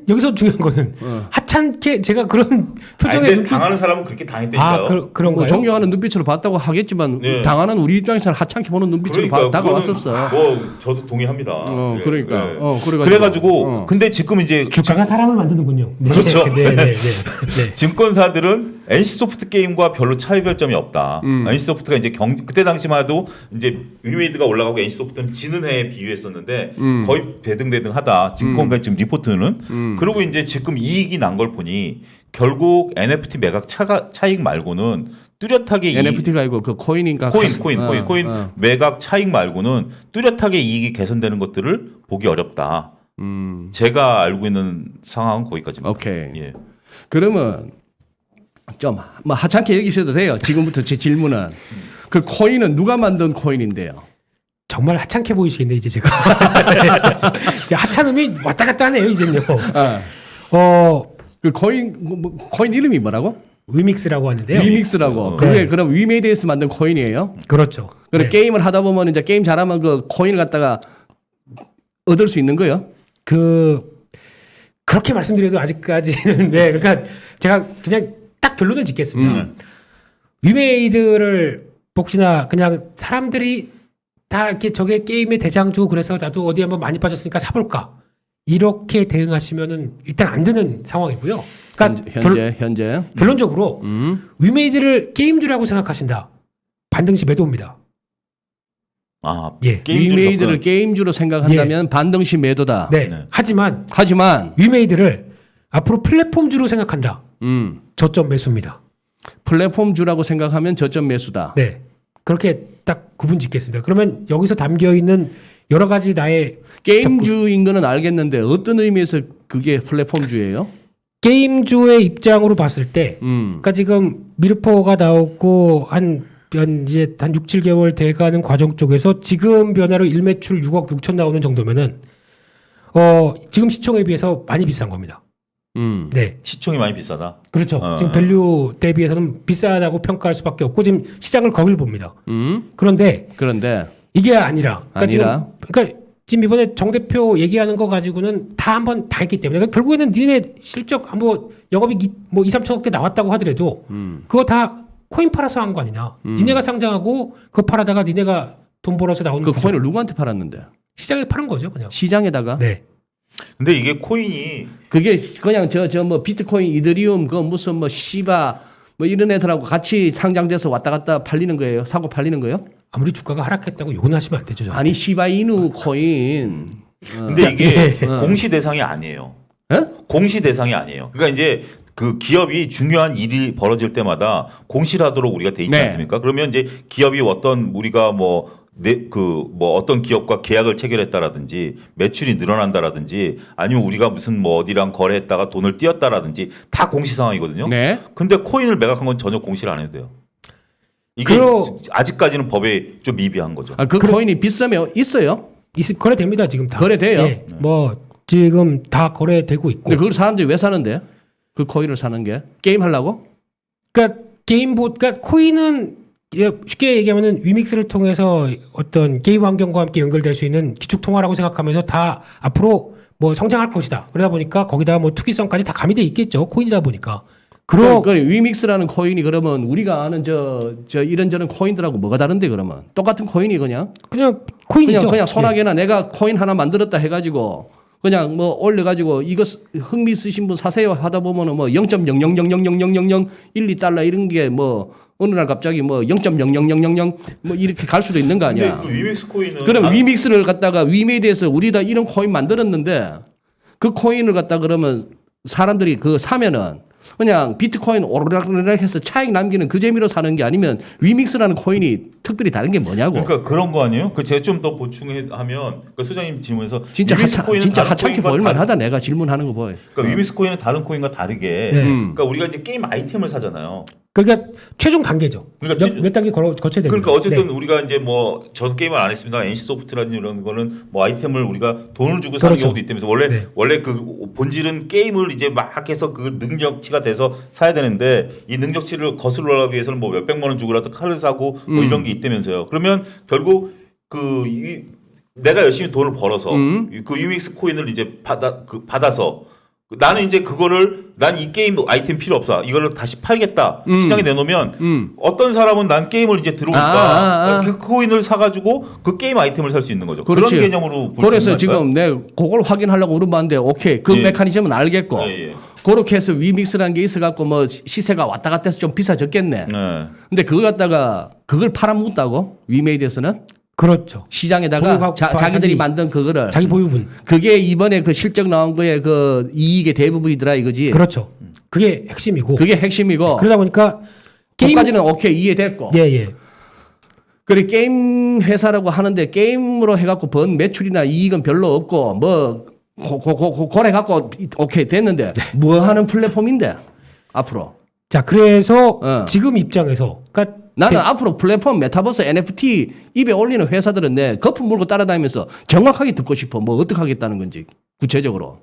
여기서 중요한 거는 하찮게 제가 그런 표정에 근데 당하는 사람은 그렇게 당했다니까요. 그런가요? 뭐 존경하는 눈빛으로 봤다고 하겠지만 네. 당하는 우리 입장에서는 하찮게 보는 눈빛으로 그러니까 다가왔었어. 뭐 저도 동의합니다. 예, 그러니까. 예. 그래가지고 근데 지금 이제 주가가 사람을 만드는군요. 네. 그렇죠. 네. 증권사들은 NC소프트 게임과 별로 차이별점이 없다. NC소프트가 이제 그때 당시만 해도 이제 위메이드가 올라가고 NC소프트는 지는 해에 비유했었는데 거의 대등대등하다. 증권가 지금 리포트는 그리고 이제 지금 이익이 난 걸 보니 결국 NFT 매각 차익 말고는 뚜렷하게 NFT가 아니고 그 코인인가? 코인 매각 차익 말고는 뚜렷하게 이익이 개선되는 것들을 보기 어렵다. 제가 알고 있는 상황은 거기까지입니다. 오케이. 예. 그러면 좀 뭐 하찮게 여기셔도 돼요. 지금부터 제 질문은 그 코인은 누가 만든 코인인데요? 정말 하찮게 보이시겠네 이제 제가. 이제 하찮음이 왔다 갔다 하네요 이제는요. 그 코인 이름이 뭐라고? 위믹스라고 하는데요. 위믹스라고. 그게 네. 그럼 위메이드에서 만든 코인이에요? 그렇죠. 그래 네. 게임을 하다 보면 이제 게임 잘하면 그 코인을 갖다가 얻을 수 있는 거예요? 그렇게 말씀드려도 아직까지는 네. 그러니까 제가 그냥 딱 결론을 짓겠습니다. 위메이드를 혹시나 그냥 사람들이 다 이렇게 저게 게임의 대장주 그래서 나도 어디 한번 많이 빠졌으니까 사볼까 이렇게 대응하시면은 일단 안 되는 상황이고요. 그러니까 현재 결론적으로 위메이드를 게임주라고 생각하신다. 반등시 매도입니다. 예. 위메이드를 게임주로 생각한다면 반등시 매도다. 네. 네. 하지만 위메이드를 앞으로 플랫폼주로 생각한다. 저점 매수입니다. 플랫폼주라고 생각하면 저점 매수다. 네. 그렇게 딱 구분 짓겠습니다. 그러면 여기서 담겨 있는 여러 가지 나의 게임주인 거는 알겠는데 어떤 의미에서 그게 플랫폼주예요? 게임주의 입장으로 봤을 때, 그러니까 지금 미르포가 나오고 이제 한 6, 7개월 돼가는 과정 쪽에서 지금 변화로 일매출 6억 6천 나오는 정도면은 지금 시총에 비해서 많이 비싼 겁니다. 네. 시총이 많이 비싸다. 그렇죠. 지금 밸류 대비해서는 비싸다고 평가할 수밖에 없고 지금 시장을 거길 봅니다. 그런데 이게 아니라 그러니까 지금 이번에 정 대표 얘기하는 거 가지고는 다 한번 다 했기 때문에 그러니까 결국에는 니네 실적 뭐 영업이 뭐 2, 3천억대 나왔다고 하더라도 그거 다 코인 팔아서 한 거 아니냐. 니네가 상장하고 그거 팔아다가 니네가 돈 벌어서 나오는 그 코인을 누구한테 팔았는데? 시장에 파는 거죠, 그냥. 시장에다가? 네. 근데 이게 코인이 그게 그냥 저 뭐 비트코인, 이더리움, 그 무슨 뭐 시바 뭐 이런 애들하고 같이 상장돼서 왔다 갔다 팔리는 거예요? 사고 팔리는 거예요? 아무리 주가가 하락했다고 욕은 하시면 안 되죠. 저한테. 아니 시바이누 코인. 근데 이게 예. 공시 대상이 아니에요. 예? 공시 대상이 아니에요. 그러니까 이제 그 기업이 중요한 일이 벌어질 때마다 공시를 하도록 우리가 돼 있지 네. 않습니까? 그러면 이제 기업이 어떤 우리가 뭐 어떤 기업과 계약을 체결했다라든지 매출이 늘어난다라든지 아니면 우리가 무슨 뭐 어디랑 거래했다가 돈을 띄었다라든지 다 공시 상황이거든요. 네. 근데 코인을 매각한 건 전혀 공시를 안 해도 돼요. 이게 아직까지는 법에 좀 미비한 거죠. 아, 그 코인이 비싸면 있어요? 거래됩니다 지금 다. 거래돼요? 예. 뭐 지금 다 거래되고 있고. 근데 그걸 사람들이 왜 사는데? 그 코인을 사는 게 게임 하려고? 그러니까 그러니까 코인은 쉽게 얘기하면은 위믹스를 통해서 어떤 게임 환경과 함께 연결될 수 있는 기축 통화라고 생각하면서 다 앞으로 뭐 성장할 것이다. 그러다 보니까 거기다 뭐 투기성까지 다 가미돼 있겠죠. 코인이다 보니까. 그 위믹스라는 코인이 그러면 우리가 아는 저 이런저런 코인들하고 뭐가 다른데 그러면 똑같은 코인이 그냥 코인이죠. 그냥 소나게나 내가 코인 하나 만들었다 해가지고 그냥 뭐 올려가지고 이거 흥미 있으신 분 사세요 하다 보면은 뭐 0.000000012달러 이런 게 뭐 어느 날 갑자기 뭐 0.00000 뭐 이렇게 갈 수도 있는 거 아니야. 근데 그 위믹스 코인은 그럼 위믹스를 갖다가 위메이드에서 우리다 이런 코인 만들었는데 그 코인을 갖다 그러면 사람들이 그 사면은 그냥 비트코인 오르락내락 해서 차익 남기는 그 재미로 사는 게 아니면 위믹스라는 코인이 특별히 다른 게 뭐냐고. 그러니까 그런 거 아니에요? 그 제가 좀 더 보충하면 그 소장님 질문에서 진짜 위믹스 코인은 진짜 다른 하찮게 코인과 볼만하다 내가 질문하는 거 보여. 그러니까 위믹스 코인은 다른 코인과 다르게 네. 그러니까 우리가 이제 게임 아이템을 사잖아요. 그러니까 최종 단계죠. 그러니까 몇 단계 거쳐야 됩니다. 그러니까 어쨌든 네. 우리가 이제 뭐 전 게임을 안 했습니다. NC 소프트라든지 이런 거는 뭐 아이템을 우리가 돈을 주고 사는 그렇죠. 경우도 있다면서 원래 네. 원래 그 본질은 게임을 이제 막 해서 그 능력치가 돼서 사야 되는데 이 능력치를 거슬러 가기 위해서는 뭐 몇백만 원 주고라도 칼을 사고 뭐 이런 게 있다면서요. 그러면 결국 내가 열심히 돈을 벌어서 그 유믹스 코인을 이제 받아서 나는 이제 그거를 난 이 게임 아이템 필요 없어. 이거를 다시 팔겠다. 시장에 내놓으면 어떤 사람은 난 게임을 이제 들어오니까 그 코인을 사가지고 그 게임 아이템을 살 수 있는 거죠. 그렇지. 그런 개념으로 볼 그래서 수 있는 지금 내 그걸 확인하려고 물어봤는데 오케이 그 예. 메커니즘은 알겠고 예. 그렇게 해서 위믹스라는 게 있어갖고 뭐 시세가 왔다 갔다 해서 좀 비싸졌겠네. 네. 근데 그걸 갖다가 그걸 팔아먹었다고 위메이드에서는 그렇죠. 시장에다가 보유하고 자기들이 만든 그거를 자기 보유분. 그게 이번에 그 실적 나온 거에 그 이익의 대부분이더라 이거지. 그렇죠. 그게 핵심이고. 그게 핵심이고. 그러다 보니까 거기까지는 오케이 이해됐고. 예. 그래 게임 회사라고 하는데 게임으로 해갖고 번 매출이나 이익은 별로 없고 뭐 고래 갖고 오케이 됐는데 뭐 하는 플랫폼인데 앞으로. 자, 그래서 지금 입장에서 그러니까 나는 앞으로 플랫폼 메타버스 NFT 입에 올리는 회사들은 내 거품 물고 따라다니면서 정확하게 듣고 싶어. 뭐 어떻게 하겠다는 건지 구체적으로.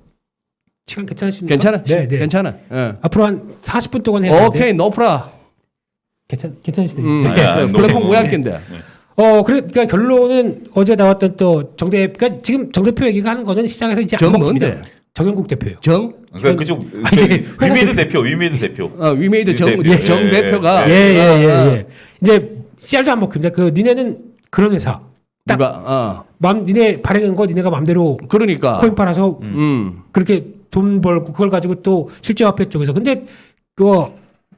시간 괜찮으십니까? 괜찮아? 네. 괜찮아. 예. 앞으로 한 40분 동안 해야 되는데. 오케이 노프라. 괜찮으시대요. 플랫폼 모양인데. 그러니까 결론은 어제 나왔던 또 그러니까 지금 정 대표 얘기가 하는 거는 시장에서 이제 정 안 먹힙니다. 뭔데? 정영국 대표예요. 그러니까 그쪽 이제 위메이드 대표. 위메이드 정 대표. 대표가 예. 이제 씨알도 안 먹힙니다. 그 니네는 그런 회사. 딱 누가 니네 발행한 거 니네가 마음대로 그러니까 코인 팔아서 그렇게 돈 벌고 그걸 가지고 또 실제화폐 쪽에서 근데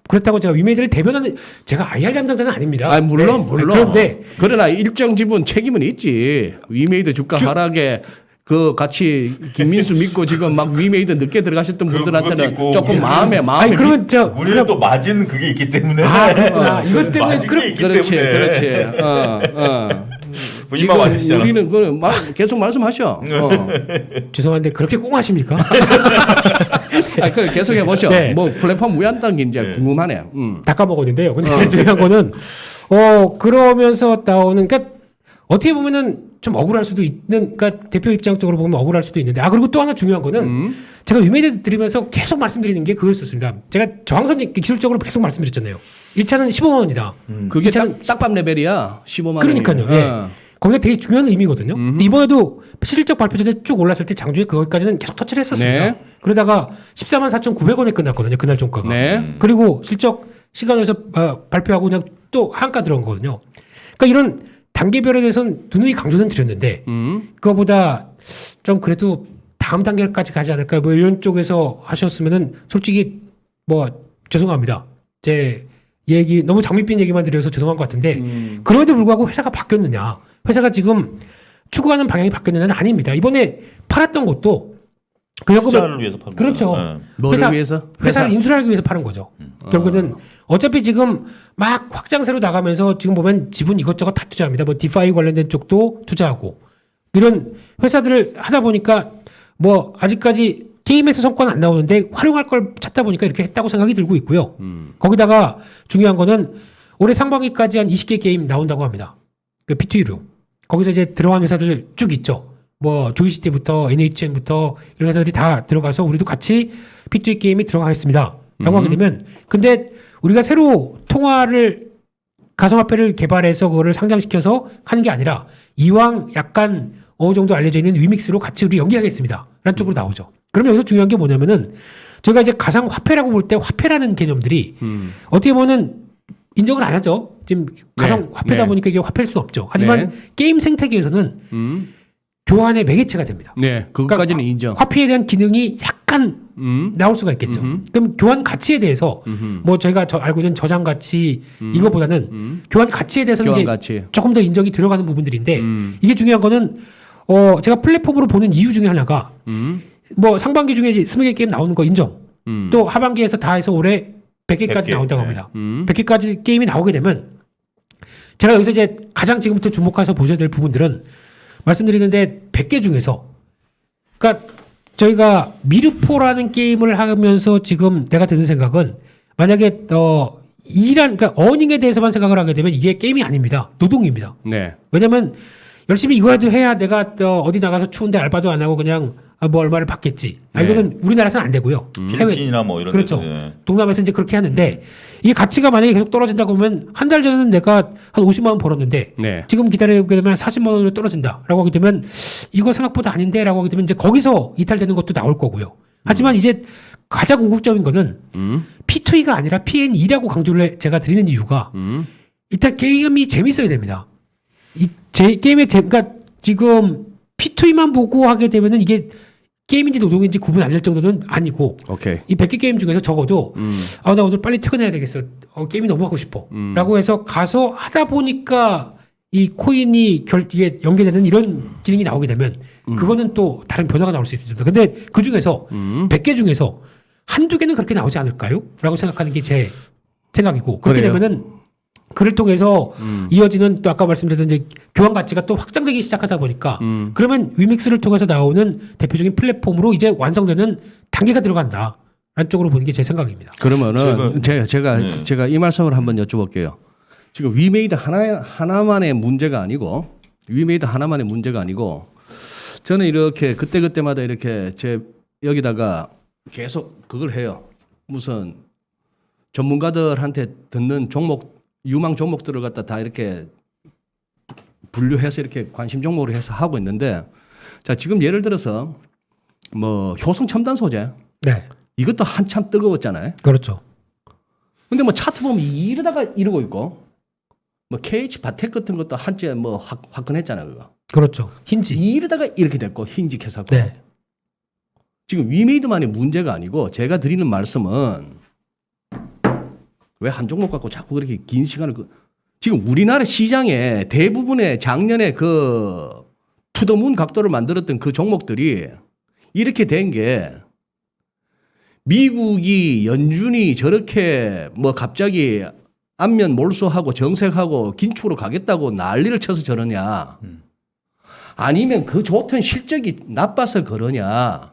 그렇다고 제가 위메이드를 대변하는 제가 IR 담당자는 아닙니다. 아 물론 그런데 그러나 일정 지분 책임은 있지. 위메이드 주가 하락에 그 같이 김민수 믿고 지금 막 위메이드 늦게 들어가셨던 분들한테는 있고, 조금 마음에 아니 그러면 우리는 또 맞은 그게 있기 때문에 그렇구나. 이것 때문에 맞은 게 있기 그렇지 때문에 본인만 지금 맞으시잖아. 우리는 계속 말씀하셔. 죄송한데 그렇게 꽁하십니까? 그 계속 해보셔. 네. 뭐 플랫폼 왜 한다는 게 이제 궁금하네. 다 까먹었는데요. 근데 중요한 거는 그러면서 나오는 그러니까 어떻게 보면은 좀 억울할 수도 있는 그러니까 대표 입장적으로 보면 억울할 수도 있는데 그리고 또 하나 중요한 거는 제가 위메이드 드리면서 계속 말씀드리는 게 그거였었습니다. 제가 저항선 기술적으로 계속 말씀드렸잖아요. 1차는 15만 원이다. 그게 2차는 딱밥 레벨이야. 15만 원. 그러니까요. 예. 거기가 되게 중요한 의미거든요. 근데 이번에도 실적 발표 전에 쭉 올랐을 때 장중에 그거까지는 계속 터치를 했었습니다. 네. 그러다가 14만 4,900원에 끝났거든요. 그날 종가가. 네. 그리고 실적 시간에서 발표하고 그냥 또 한가 들어온 거거든요. 그러니까 이런 단계별에 대해서는 누누이 강조는 드렸는데 그거보다 좀 그래도 다음 단계까지 가지 않을까 뭐 이런 쪽에서 하셨으면은 솔직히 뭐 죄송합니다. 제 얘기 너무 장밋빛 얘기만 드려서 죄송한 것 같은데 그럼에도 불구하고 회사가 바뀌었느냐? 회사가 지금 추구하는 방향이 바뀌었느냐는 아닙니다. 이번에 팔았던 것도 그 연금을 투자를 위해서 파는 그렇죠. 거잖아요. 네. 뭐를 위해서? 회사를 인수하기 위해서 파는 거죠. 결국에는 어차피 지금 막 확장세로 나가면서 지금 보면 지분 이것저것 다 투자합니다. 뭐 디파이 관련된 쪽도 투자하고 이런 회사들을 하다 보니까 뭐 아직까지 게임에서 성과는 안 나오는데 활용할 걸 찾다 보니까 이렇게 했다고 생각이 들고 있고요. 거기다가 중요한 거는 올해 상반기까지 한 20개 게임 나온다고 합니다. 그 P2E로. 거기서 이제 들어간 회사들 쭉 있죠. 뭐 조이시티부터 NHN부터 이런 회사들이 다 들어가서 우리도 같이 P2E 게임이 들어가겠습니다. 라고 하게 되면 근데 우리가 새로 통화를 가상화폐를 개발해서 그거를 상장시켜서 하는 게 아니라 이왕 약간 어느 정도 알려져 있는 위믹스로 같이 우리 연기하겠습니다. 라는 쪽으로 나오죠. 그러면 여기서 중요한 게 뭐냐면은 저희가 이제 가상화폐라고 볼 때 화폐라는 개념들이 어떻게 보면은 인정을 안 하죠. 지금 가상화폐다 보니까 이게 화폐일 수는 없죠. 하지만 게임 생태계에서는 교환의 매개체가 됩니다. 네, 그것까지는 인정. 화폐에 대한 기능이 약간 나올 수가 있겠죠. 그럼 교환 가치에 대해서 뭐 저희가 알고 있는 저장 가치 이거보다는 교환 가치에 대해서는 교환 이제 가치. 조금 더 인정이 들어가는 부분들인데 이게 중요한 거는 제가 플랫폼으로 보는 이유 중에 하나가 뭐 상반기 중에 이제 20개 게임 나오는 거 인정. 또 하반기에서 다 해서 올해 100개까지 100개, 나온다고 네. 합니다. 100개까지 게임이 나오게 되면 제가 여기서 이제 가장 지금부터 주목해서 보셔야 될 부분들은 말씀드리는데 100개 중에서 그러니까 저희가 미르포라는 게임을 하면서 지금 내가 드는 생각은 만약에 그러니까 어닝에 대해서만 생각을 하게 되면 이게 게임이 아닙니다. 노동입니다. 네. 왜냐면 열심히 이거라도 해야 내가 어디 나가서 추운데 알바도 안 하고 그냥 뭐 얼마를 받겠지. 이거는 우리나라에서는 안 되고요. 해외 필리핀이나 뭐 이런 그렇죠. 데서, 예. 동남아에서 이제 그렇게 하는데 이 가치가 만약에 계속 떨어진다고 하면 한 달 전에는 내가 한 50만 원 벌었는데 네. 지금 기다리게 되면 40만 원으로 떨어진다라고 하게 되면 이거 생각보다 아닌데라고 하게 되면 이제 거기서 이탈되는 것도 나올 거고요. 하지만 이제 가장 궁극적인 거는 P2E가 아니라 P&E라고 강조를 제가 드리는 이유가 일단 게임이 재밌어야 됩니다. 그러니까 지금 P2E만 보고 하게 되면은 이게 게임인지 노동인지 구분 안 될 정도는 아니고 오케이. 이 100개 게임 중에서 적어도 나 오늘 빨리 퇴근해야 되겠어. 게임이 너무 하고 싶어. 라고 해서 가서 하다 보니까 이 코인이 이게 연계되는 이런 기능이 나오게 되면 그거는 또 다른 변화가 나올 수 있습니다. 근데 그 중에서 100개 중에서 한두 개는 그렇게 나오지 않을까요? 라고 생각하는 게 제 생각이고 그렇게 그래요? 되면은 그를 통해서 이어지는 또 아까 말씀드렸던 이제 교환 가치가 또 확장되기 시작하다 보니까 그러면 위믹스를 통해서 나오는 대표적인 플랫폼으로 이제 완성되는 단계가 들어간다. 라는 쪽으로 보는 게 제 생각입니다. 그러면은 제가 이 말씀을 한번 여쭤볼게요. 지금 위메이드 하나만의 문제가 아니고 저는 이렇게 그때마다 이렇게 제 여기다가 계속 그걸 해요. 무슨 전문가들한테 듣는 유망 종목들을 갖다 다 이렇게 분류해서 이렇게 관심 종목으로 해서 하고 있는데 자, 지금 예를 들어서 뭐 효성 첨단 소재 네. 이것도 한참 뜨거웠잖아요. 그렇죠. 근데 뭐 차트 보면 이러다가 이러고 있고 뭐 KH 바텍 같은 것도 한때 뭐 화끈했잖아요. 그거. 그렇죠. 힌지. 이러다가 이렇게 됐고 힌지 캐사고. 네. 지금 위메이드만의 문제가 아니고 제가 드리는 말씀은 왜 한 종목 갖고 자꾸 그렇게 긴 시간을 지금 우리나라 시장에 대부분의 작년에 그 투더문 각도를 만들었던 그 종목들이 이렇게 된 게 미국이 연준이 저렇게 뭐 갑자기 안면 몰수하고 정색하고 긴축으로 가겠다고 난리를 쳐서 저러냐 아니면 그 좋던 실적이 나빠서 그러냐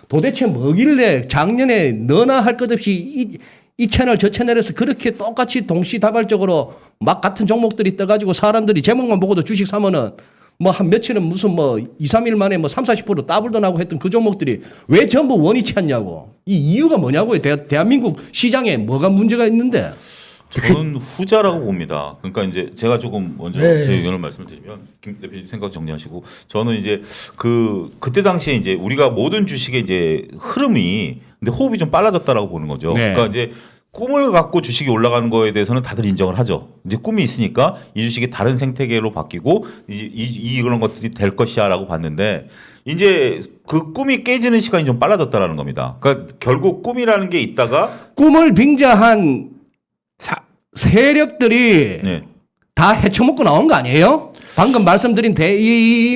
도대체 뭐길래 작년에 너나 할 것 없이 이 채널 저 채널에서 그렇게 똑같이 동시다발적으로 막 같은 종목들이 떠가지고 사람들이 제목만 보고도 주식 사면은 뭐 한 며칠은 무슨 뭐 2, 3일 만에 뭐 3, 40% 더블도 나고 했던 그 종목들이 왜 전부 원위치 않냐고. 이 이유가 뭐냐고요. 대한민국 시장에 뭐가 문제가 있는데. 저는 후자라고 봅니다. 그러니까 이제 제가 조금 먼저 제 의견을 말씀드리면 김 대표님 생각 정리하시고 저는 이제 그때 당시에 이제 우리가 모든 주식의 이제 흐름이 근데 호흡이 좀 빨라졌다라고 보는 거죠. 네. 그러니까 이제 꿈을 갖고 주식이 올라가는 거에 대해서는 다들 인정을 하죠. 이제 꿈이 있으니까 이 주식이 다른 생태계로 바뀌고 이런 것들이 될 것이야라고 봤는데 이제 그 꿈이 깨지는 시간이 좀 빨라졌다라는 겁니다. 그러니까 결국 꿈이라는 게 있다가 꿈을 빙자한 세력들이 네. 다 헤쳐먹고 나온 거 아니에요? 방금 말씀드린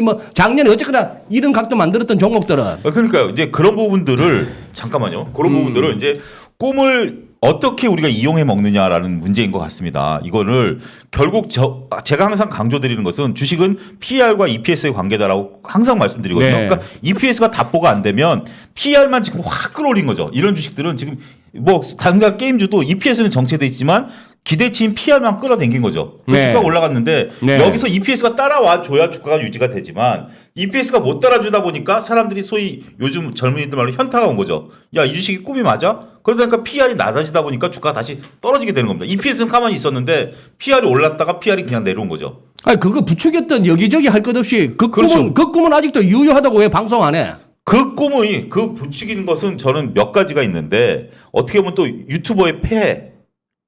뭐 작년에 어쨌거나 이런 각도 만들었던 종목들은 그러니까요. 이제 그런 부분들을 잠깐만요. 그런 부분들을 이제 꿈을 어떻게 우리가 이용해 먹느냐라는 문제인 것 같습니다. 이거를 결국 제가 항상 강조드리는 것은 주식은 PER과 EPS의 관계다라고 항상 말씀드리거든요. 네. 그러니까 EPS가 답보가 안 되면 PER만 지금 확 끌어올린 거죠. 이런 주식들은 지금 뭐 당장 게임주도 EPS는 정체돼 있지만 기대치인 PER만 끌어당긴 거죠. 그 네. 주가가 올라갔는데 네. 여기서 EPS가 따라와 줘야 주가가 유지가 되지만 EPS가 못 따라주다 보니까 사람들이 소위 요즘 젊은이들 말로 현타가 온 거죠. 야, 이 주식이 꿈이 맞아? 그러다 보니까 PR이 낮아지다 보니까 주가가 다시 떨어지게 되는 겁니다. EPS는 가만히 있었는데 PR이 올랐다가 PR이 그냥 내려온 거죠. 아니 그거 부추겼던 여기저기 할 것 없이 그렇죠. 그 꿈은 아직도 유효하다고 왜 방송 안 해? 그 꿈이 그 부추기는 것은 저는 몇 가지가 있는데 어떻게 보면 또 유튜버의 폐해.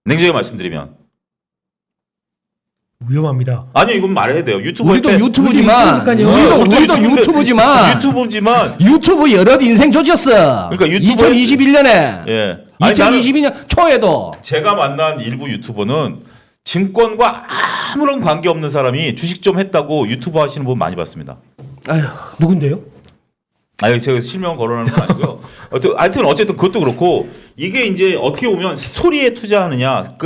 냉정히 말씀드리면 위험합니다. 아니요 이건 말해야 돼요. 유튜버의 우리도 폐해. 유튜브지만 유튜브니까요. 우리도 유튜브지만 유튜브지만 유튜브 여러 인생 조졌어. 그러니까 유튜브에- 2021년에 예. 아니, 나는 2022년 초에도 제가 만난 일부 유튜버는 증권과 아무런 관계 없는 사람이 주식 좀 했다고 유튜버 하시는 분 많이 봤습니다. 아휴, 누군데요? 아니 제가 실명 거론하는 건 아니고요. 하여튼 어쨌든 그것도 그렇고 이게 이제 어떻게 보면 스토리에 투자하느냐.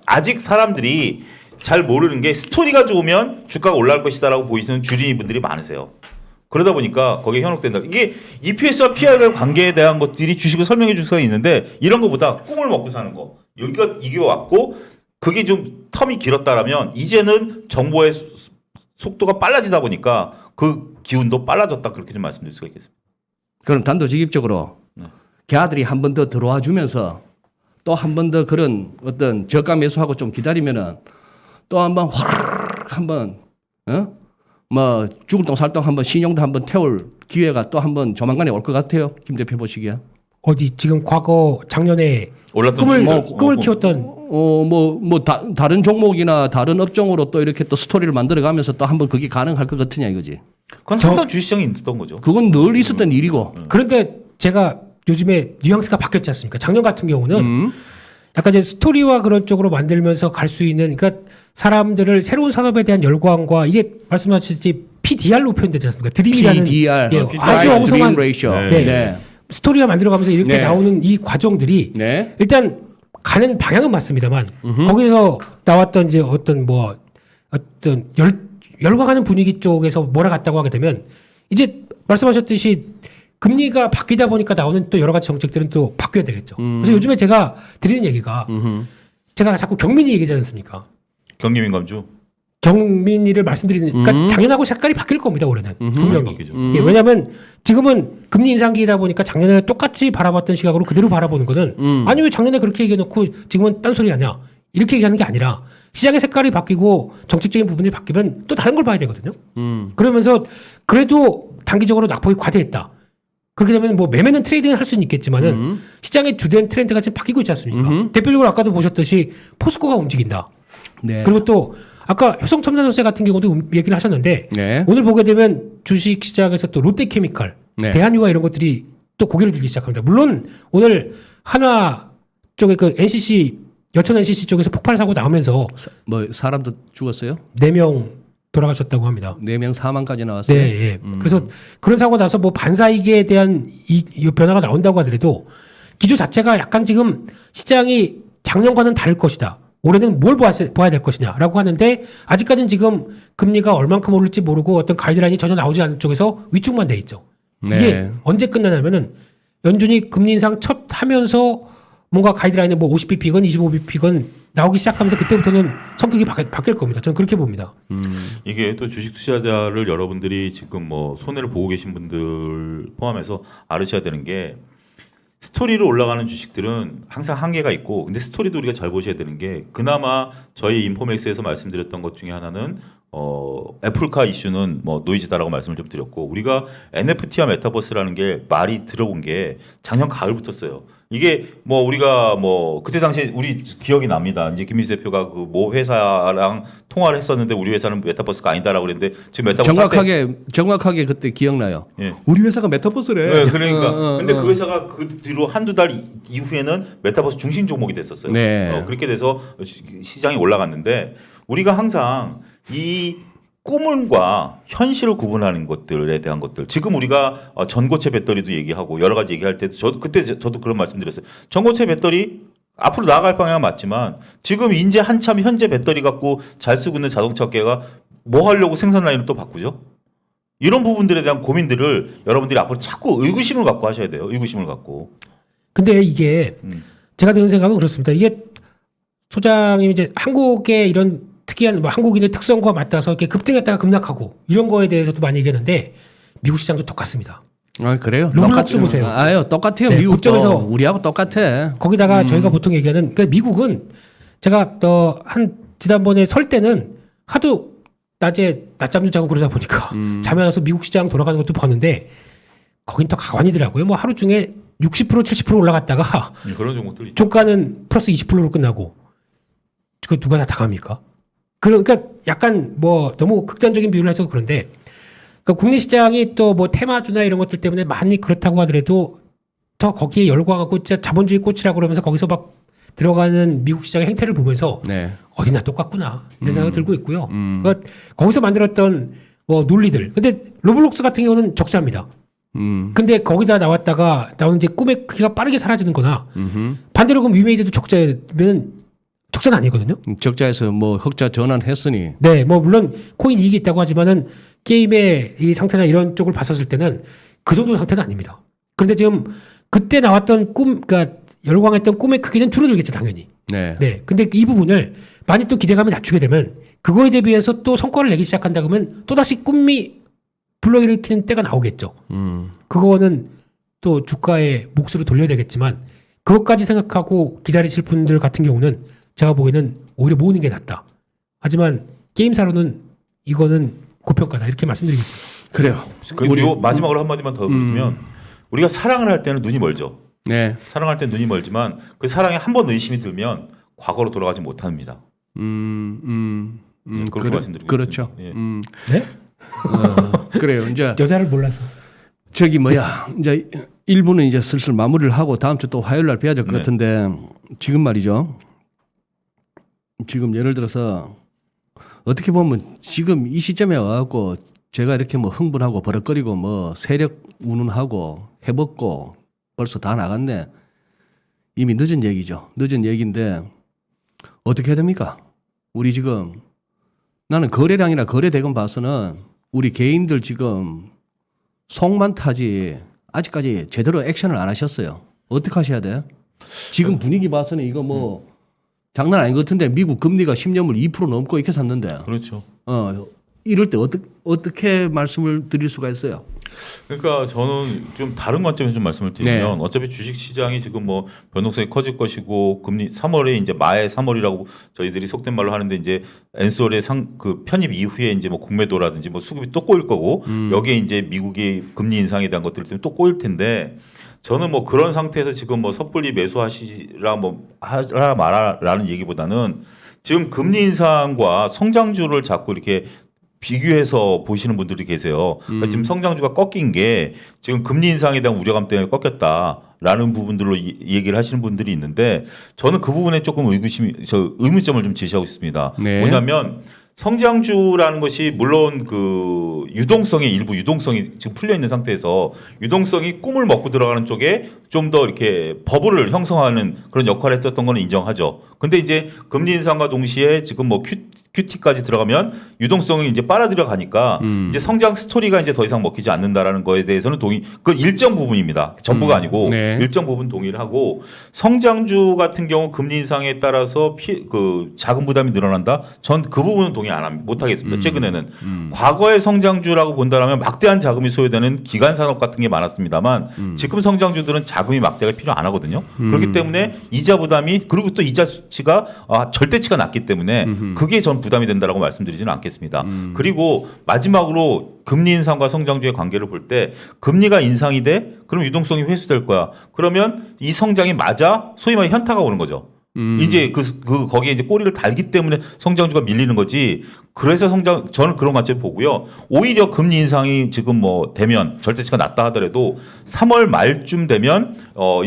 아직 사람들이 잘 모르는 게 스토리가 좋으면 주가가 올라갈 것이다라고 보이시는 주린이 분들이 많으세요. 그러다 보니까 거기에 현혹된다. 이게 EPS와 PR과의 관계에 대한 것들이 주식을 설명해 줄 수가 있는데 이런 것보다 꿈을 먹고 사는 거. 여기가 이게 왔고 그게 좀 텀이 길었다라면 이제는 정보의 속도가 빨라지다 보니까 그 기운도 빨라졌다 그렇게 좀 말씀드릴 수가 있겠습니다. 그럼 단도직입적으로 걔들이 한 번 더 들어와 주면서 또 한 번 더 그런 어떤 저가 매수하고 좀 기다리면은 또 한번 확 한번 뭐 죽을 똥 살 똥 한번 신용도 한번 태울 기회가 또 한번 조만간에 올 것 같아요. 김 대표 보시기에. 어디 지금 과거 작년에 올랐던 꿈을 키웠던 다른 종목이나 다른 업종으로 또 이렇게 또 스토리를 만들어 가면서 또 한번 그게 가능할 것 같으냐 이거지. 그건 항상 주식시장에 있었던 거죠. 그건 늘 있었던 일이고. 그런데 제가 요즘에 뉘앙스가 바뀌었지 않습니까? 작년 같은 경우는 약간 이제 스토리와 그런 쪽으로 만들면서 갈 수 있는 그러니까 사람들을 새로운 산업에 대한 열광과 이게 말씀하셨듯이 PDR로 표현되지 않습니까? 드림이라는 PDR, 예, Price 아주 Dream 엉성한 Ratio. 네. 네. 스토리가 만들어가면서 이렇게 네. 나오는 이 과정들이 네. 일단 가는 방향은 맞습니다만 거기서 나왔던 이제 어떤 열광하는 분위기 쪽에서 몰아갔다고 하게 되면 이제 말씀하셨듯이 금리가 바뀌다 보니까 나오는 또 여러 가지 정책들은 또 바뀌어야 되겠죠. 그래서 요즘에 제가 드리는 얘기가 제가 자꾸 경민이 얘기하지 않습니까? 경기민감주. 경민이를 말씀드리는 그러니까 작년하고 색깔이 바뀔 겁니다 올해는 분명히. 바뀌죠. 예, 왜냐하면 지금은 금리 인상기이다 보니까 작년에 똑같이 바라봤던 시각으로 그대로 바라보는 거는 아니 왜 작년에 그렇게 얘기해놓고 지금은 딴소리 하냐 이렇게 얘기하는 게 아니라 시장의 색깔이 바뀌고 정책적인 부분이 바뀌면 또 다른 걸 봐야 되거든요. 그러면서 그래도 단기적으로 낙폭이 과대했다. 그렇게 되면 뭐 매매는 트레이딩 할 수는 있겠지만은 시장의 주된 트렌드가 지금 바뀌고 있지 않습니까? 대표적으로 아까도 보셨듯이 포스코가 움직인다. 네. 그리고 또 아까 효성첨단소재 같은 경우도 얘기를 하셨는데 네. 오늘 보게 되면 주식 시장에서 또 롯데케미칼, 네. 대한유화 이런 것들이 또 고개를 들기 시작합니다. 물론 오늘 한화 쪽에 그 NCC 여천 NCC 쪽에서 폭발 사고 나오면서 뭐 사람도 죽었어요? 4명 돌아가셨다고 합니다. 4명 사망까지 나왔어요. 네, 예. 그래서 그런 사고 나서 뭐 반사이익에 대한 이 변화가 나온다고 하더라도 기조 자체가 약간 지금 시장이 작년과는 다를 것이다. 올해는 뭘 봐야 될 것이냐라고 하는데 아직까지는 지금 금리가 얼만큼 오를지 모르고 어떤 가이드라인이 전혀 나오지 않은 쪽에서 위축만 돼 있죠. 네. 이게 언제 끝나냐면은 연준이 금리 인상 첫 하면서 뭔가 가이드라인에 뭐 50bp건 25bp건 나오기 시작하면서 그때부터는 성격이 바뀔 겁니다. 저는 그렇게 봅니다. 이게 또 주식 투자자를 여러분들이 지금 뭐 손해를 보고 계신 분들 포함해서 알으셔야 되는 게 스토리로 올라가는 주식들은 항상 한계가 있고 근데 스토리도 우리가 잘 보셔야 되는 게 그나마 저희 인포맥스에서 말씀드렸던 것 중에 하나는 애플카 이슈는 뭐 노이즈다라고 말씀을 좀 드렸고 우리가 NFT와 메타버스라는 게 말이 들어본 게 작년 가을부터였어요. 이게 뭐 우리가 뭐 그때 당시에 우리 기억이 납니다. 이제 김민수 대표가 그 모 회사랑 통화를 했었는데 우리 회사는 메타버스가 아니다라고 그랬는데 지금 메타버스 정확하게 그때 기억나요. 예. 우리 회사가 메타버스래. 네, 그러니까 근데 그 회사가 그 뒤로 한두 달 이후에는 메타버스 중심 종목이 됐었어요. 네. 그렇게 돼서 시장이 올라갔는데 우리가 항상 이 꿈과 현실을 구분하는 것들에 대한 것들. 지금 우리가 전고체 배터리도 얘기하고 여러 가지 얘기할 때도 저도 그런 말씀드렸어요. 전고체 배터리 앞으로 나아갈 방향은 맞지만 지금 이제 한참 현재 배터리 갖고 잘 쓰고 있는 자동차 업계가 뭐 하려고 생산 라인을 또 바꾸죠? 이런 부분들에 대한 고민들을 여러분들이 앞으로 자꾸 의구심을 갖고 하셔야 돼요. 의구심을 갖고. 근데 이게 제가 드는 생각은 그렇습니다. 이게 소장님이 이제 한국의 이런 특이한 뭐 한국인의 특성과 맞닿아서 이렇게 급등했다가 급락하고 이런 거에 대해서도 많이 얘기하는데 미국 시장도 똑같습니다. 아 그래요? 로블록스 보세요. 아유 똑같아요. 네, 미국도 고점에서 우리하고 똑같아. 거기다가 저희가 보통 얘기하는 그러니까 미국은 제가 지난번에 설 때는 하도 낮잠도 자고 그러다 보니까 잠이 안 와서 미국 시장 돌아가는 것도 봤는데 거긴 또 가관이더라고요. 뭐 하루 중에 60% 70% 올라갔다가 그런 종목들이 종가는 플러스 20%로 끝나고 그 누가 다 당합니까? 그러니까 약간 뭐 너무 극단적인 비유를 해서 그런데 그러니까 국내 시장이 또 뭐 테마주나 이런 것들 때문에 많이 그렇다고 하더라도 더 거기에 열광하고 진짜 자본주의 꽃이라고 그러면서 거기서 막 들어가는 미국 시장의 행태를 보면서 네. 어디나 똑같구나 이런 생각이 들고 있고요. 그러니까 거기서 만들었던 뭐 논리들. 근데 로블록스 같은 경우는 적자입니다. 근데 거기다 나오는 이제 꿈의 크기가 빠르게 사라지는 거나 반대로 그럼 위메이드도 적자면 적자는 아니거든요. 적자에서 뭐 흑자 전환했으니. 네, 뭐 물론 코인 이익이 있다고 하지만은 게임의 이 상태나 이런 쪽을 봤었을 때는 그 정도 상태는 아닙니다. 그런데 지금 그때 나왔던 그러니까 열광했던 꿈의 크기는 줄어들겠죠, 당연히. 네. 네. 근데 이 부분을 많이 또 기대감을 낮추게 되면 그거에 대비해서 또 성과를 내기 시작한다 그러면 또다시 꿈이 불러일으키는 때가 나오겠죠. 그거는 또 주가의 몫으로 돌려야 되겠지만 그것까지 생각하고 기다리실 분들 같은 경우는 제가 보기에는 오히려 모으는 게 낫다. 하지만 게임사로는 이거는 고평가다 이렇게 말씀드리겠습니다. 그래요. 그리고 마지막으로 한마디만 더 드리면 우리가 사랑을 할 때는 눈이 멀죠. 네. 사랑할 때는 눈이 멀지만 그 사랑에 한 번 의심이 들면 과거로 돌아가지 못합니다. 그렇게 말씀드리고 그렇죠. 예. 네? 그래요. 이제 여자를 몰라서. 저기 뭐야 이제 1부는 이제 슬슬 마무리를 하고 다음 주 또 화요일 날 뵈야 될 것 네. 같은데 지금 말이죠. 지금 예를 들어서 어떻게 보면 지금 이 시점에 와갖고 제가 이렇게 뭐 흥분하고 버럭거리고 뭐 세력 운운하고 해먹고 벌써 다 나갔네. 이미 늦은 얘기죠. 늦은 얘기인데 어떻게 해야 됩니까? 우리 지금 나는 거래량이나 거래 대금 봐서는 우리 개인들 지금 속만 타지 아직까지 제대로 액션을 안 하셨어요. 어떻게 하셔야 돼? 지금 분위기 봐서는 이거 뭐 장난 아닌 것 같은데 미국 금리가 10년물 2% 넘고 이렇게 샀는데 그렇죠. 이럴 때 어떻게 말씀을 드릴 수가 있어요? 그러니까 저는 좀 다른 관점에서 좀 말씀을 드리면 네. 어차피 주식 시장이 지금 뭐 변동성이 커질 것이고 금리 3월에 이제 마의 3월이라고 저희들이 속된 말로 하는데 이제 엔솔의 그 편입 이후에 이제 뭐 공매도라든지 뭐 수급이 또 꼬일 거고 여기에 이제 미국의 금리 인상에 대한 것들 때문에 또 꼬일 텐데 저는 뭐 그런 상태에서 지금 뭐 섣불리 매수하시라 뭐 하라 마라라는 얘기보다는 지금 금리 인상과 성장주를 자꾸 이렇게 비교해서 보시는 분들이 계세요. 그러니까 지금 성장주가 꺾인 게 지금 금리 인상에 대한 우려감 때문에 꺾였다라는 부분들로 얘기를 하시는 분들이 있는데 저는 그 부분에 조금 의문점을 좀 제시하고 있습니다. 네. 뭐냐면 성장주라는 것이 물론 그 일부 유동성이 지금 풀려 있는 상태에서 유동성이 꿈을 먹고 들어가는 쪽에 좀 더 이렇게 버블을 형성하는 그런 역할을 했었던 거는 인정하죠. 근데 이제 금리 인상과 동시에 지금 뭐 QT까지 들어가면 유동성이 이제 빨아들여 가니까 이제 성장 스토리가 이제 더 이상 먹히지 않는다라는 거에 대해서는 그 일정 부분입니다. 전부가 아니고 네. 일정 부분 동의를 하고 성장주 같은 경우 금리 인상에 따라서 그 자금 부담이 늘어난다. 전 그 부분은 동의 못 하겠습니다. 최근에는 과거의 성장주라고 본다면 막대한 자금이 소요되는 기간 산업 같은 게 많았습니다만 지금 성장주들은 자금이 막대가 필요 안 하거든요. 그렇기 때문에 이자 부담이 그리고 또 이자 수치가 절대치가 낮기 때문에 그게 전 어떤 부담이 된다라고 말씀드리지는 않겠습니다. 그리고 마지막으로 금리 인상과 성장주의 관계를 볼 때 금리가 인상이 돼 그럼 유동성이 회수될 거야. 그러면 이 성장이 맞아 소위 말해 현타가 오는 거죠. 이제 거기에 이제 꼬리를 달기 때문에 성장주가 밀리는 거지. 그래서 저는 그런 관점 보고요. 오히려 금리 인상이 지금 뭐 되면 절대치가 낮다 하더라도 3월 말쯤 되면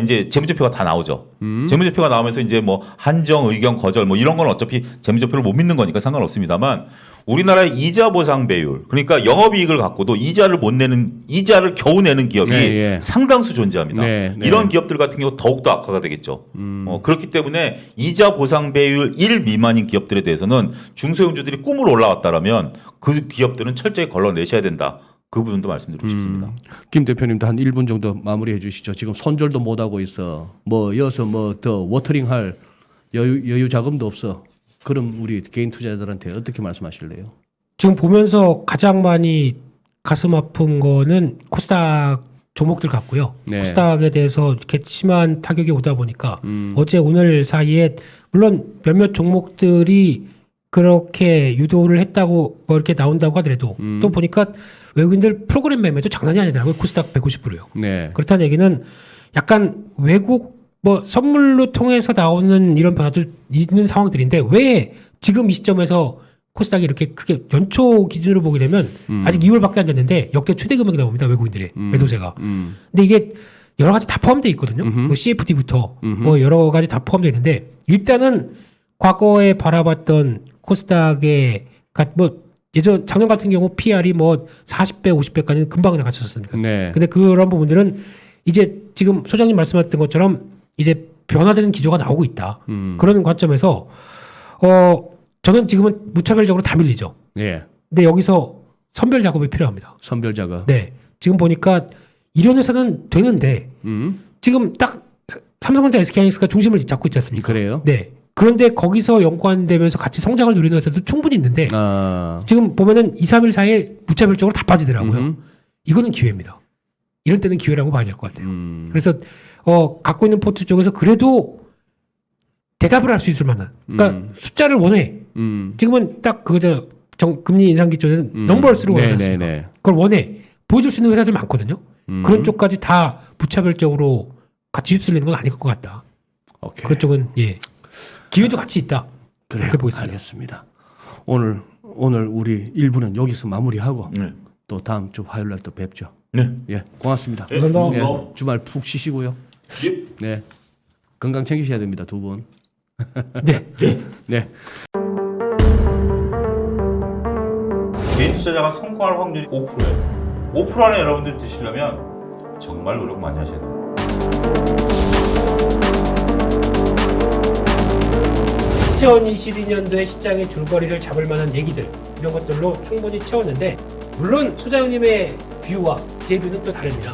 이제 재무제표가 다 나오죠. 재무제표가 나오면서 이제 뭐 한정, 의견, 거절 뭐 이런 건 어차피 재무제표를 못 믿는 거니까 상관없습니다만 우리나라의 이자 보상 배율 그러니까 영업이익을 갖고도 이자를 겨우 내는 기업이 네, 예. 상당수 존재합니다. 네, 네. 이런 기업들 같은 경우 더욱더 악화가 되겠죠. 그렇기 때문에 이자 보상 배율 1 미만인 기업들에 대해서는 중소형주들이 꿈으로 올라왔다라면 그 기업들은 철저히 걸러내셔야 된다. 그 부분도 말씀드리고 싶습니다. 김 대표님도 한 1분 정도 마무리해 주시죠. 지금 손절도 못 하고 있어. 뭐 이어서 뭐 더 워터링할 여유 자금도 없어. 그럼 우리 개인 투자자들한테 어떻게 말씀하실래요? 지금 보면서 가장 많이 가슴 아픈 거는 코스닥 종목들 같고요. 네. 코스닥에 대해서 이렇게 심한 타격이 오다 보니까 어제 오늘 사이에 물론 몇몇 종목들이 그렇게 유도를 했다고 뭐 이렇게 나온다고 하더라도 또 보니까 외국인들 프로그램 매매도 장난이 아니더라고요. 코스닥 150%요. 네. 그렇다는 얘기는 약간 외국 뭐 선물로 통해서 나오는 이런 변화도 있는 상황들인데 왜 지금 이 시점에서 코스닥이 이렇게 크게 연초 기준으로 보게 되면 아직 2월밖에 안 됐는데 역대 최대 금액이 나옵니다. 외국인들의 매도세가. 근데 이게 여러 가지 다 포함되어 있거든요. 뭐 CFD부터 뭐 여러 가지 다 포함되어 있는데 일단은 과거에 바라봤던 코스닥의 뭐 예전 작년 같은 경우 PR이 뭐 40배, 50배까지는 금방 나갔었습니다. 네. 근데 그런 부분들은 이제 지금 소장님 말씀하셨던 것처럼 이제 변화되는 기조가 나오고 있다. 그런 관점에서 저는 지금은 무차별적으로 다 밀리죠. 예. 근데 여기서 선별 작업이 필요합니다. 선별 작업. 네. 지금 보니까 이런 회사는 되는데 지금 딱 삼성전자, SK하이닉스가 중심을 잡고 있지 않습니까? 그래요? 네. 그런데 거기서 연관되면서 같이 성장을 누리는 회사도 충분히 있는데 지금 보면은 2, 3일 사이에 무차별적으로 다 빠지더라고요. 이거는 기회입니다. 이럴 때는 기회라고 봐야 될 것 같아요. 그래서 갖고 있는 포트 쪽에서 그래도 대답을 할 수 있을 만한 그러니까 숫자를 원해. 지금은 딱 그거죠. 금리 인상 기조에서 넘버를 쓰고 하지 않습니까? 네. 그걸 원해. 보여줄 수 있는 회사들 많거든요. 그런 쪽까지 다 무차별적으로 같이 휩쓸리는 건 아닐 것 같다. 오케이. 그쪽은 예 기회도 같이 있다. 그래요. 그렇게 보겠습니다. 알겠습니다. 오늘 우리 1부는 여기서 마무리하고 네. 또 다음 주 화요일 날 또 뵙죠. 네. 예, 고맙습니다. 네, 감사합니다. 예, 주말 푹 쉬시고요. 예. 네, 건강 챙기셔야 됩니다, 두 분. 네. 네. 개인 투자자가 성공할 확률이 5%예요. 5% 안에 여러분들 드시려면 정말 노력 많이 하셔야 돼요. 2022년도에 시장의 줄거리를 잡을 만한 얘기들 이런 것들로 충분히 채웠는데 물론 소장님의 뷰와 제 뷰는 또 다릅니다.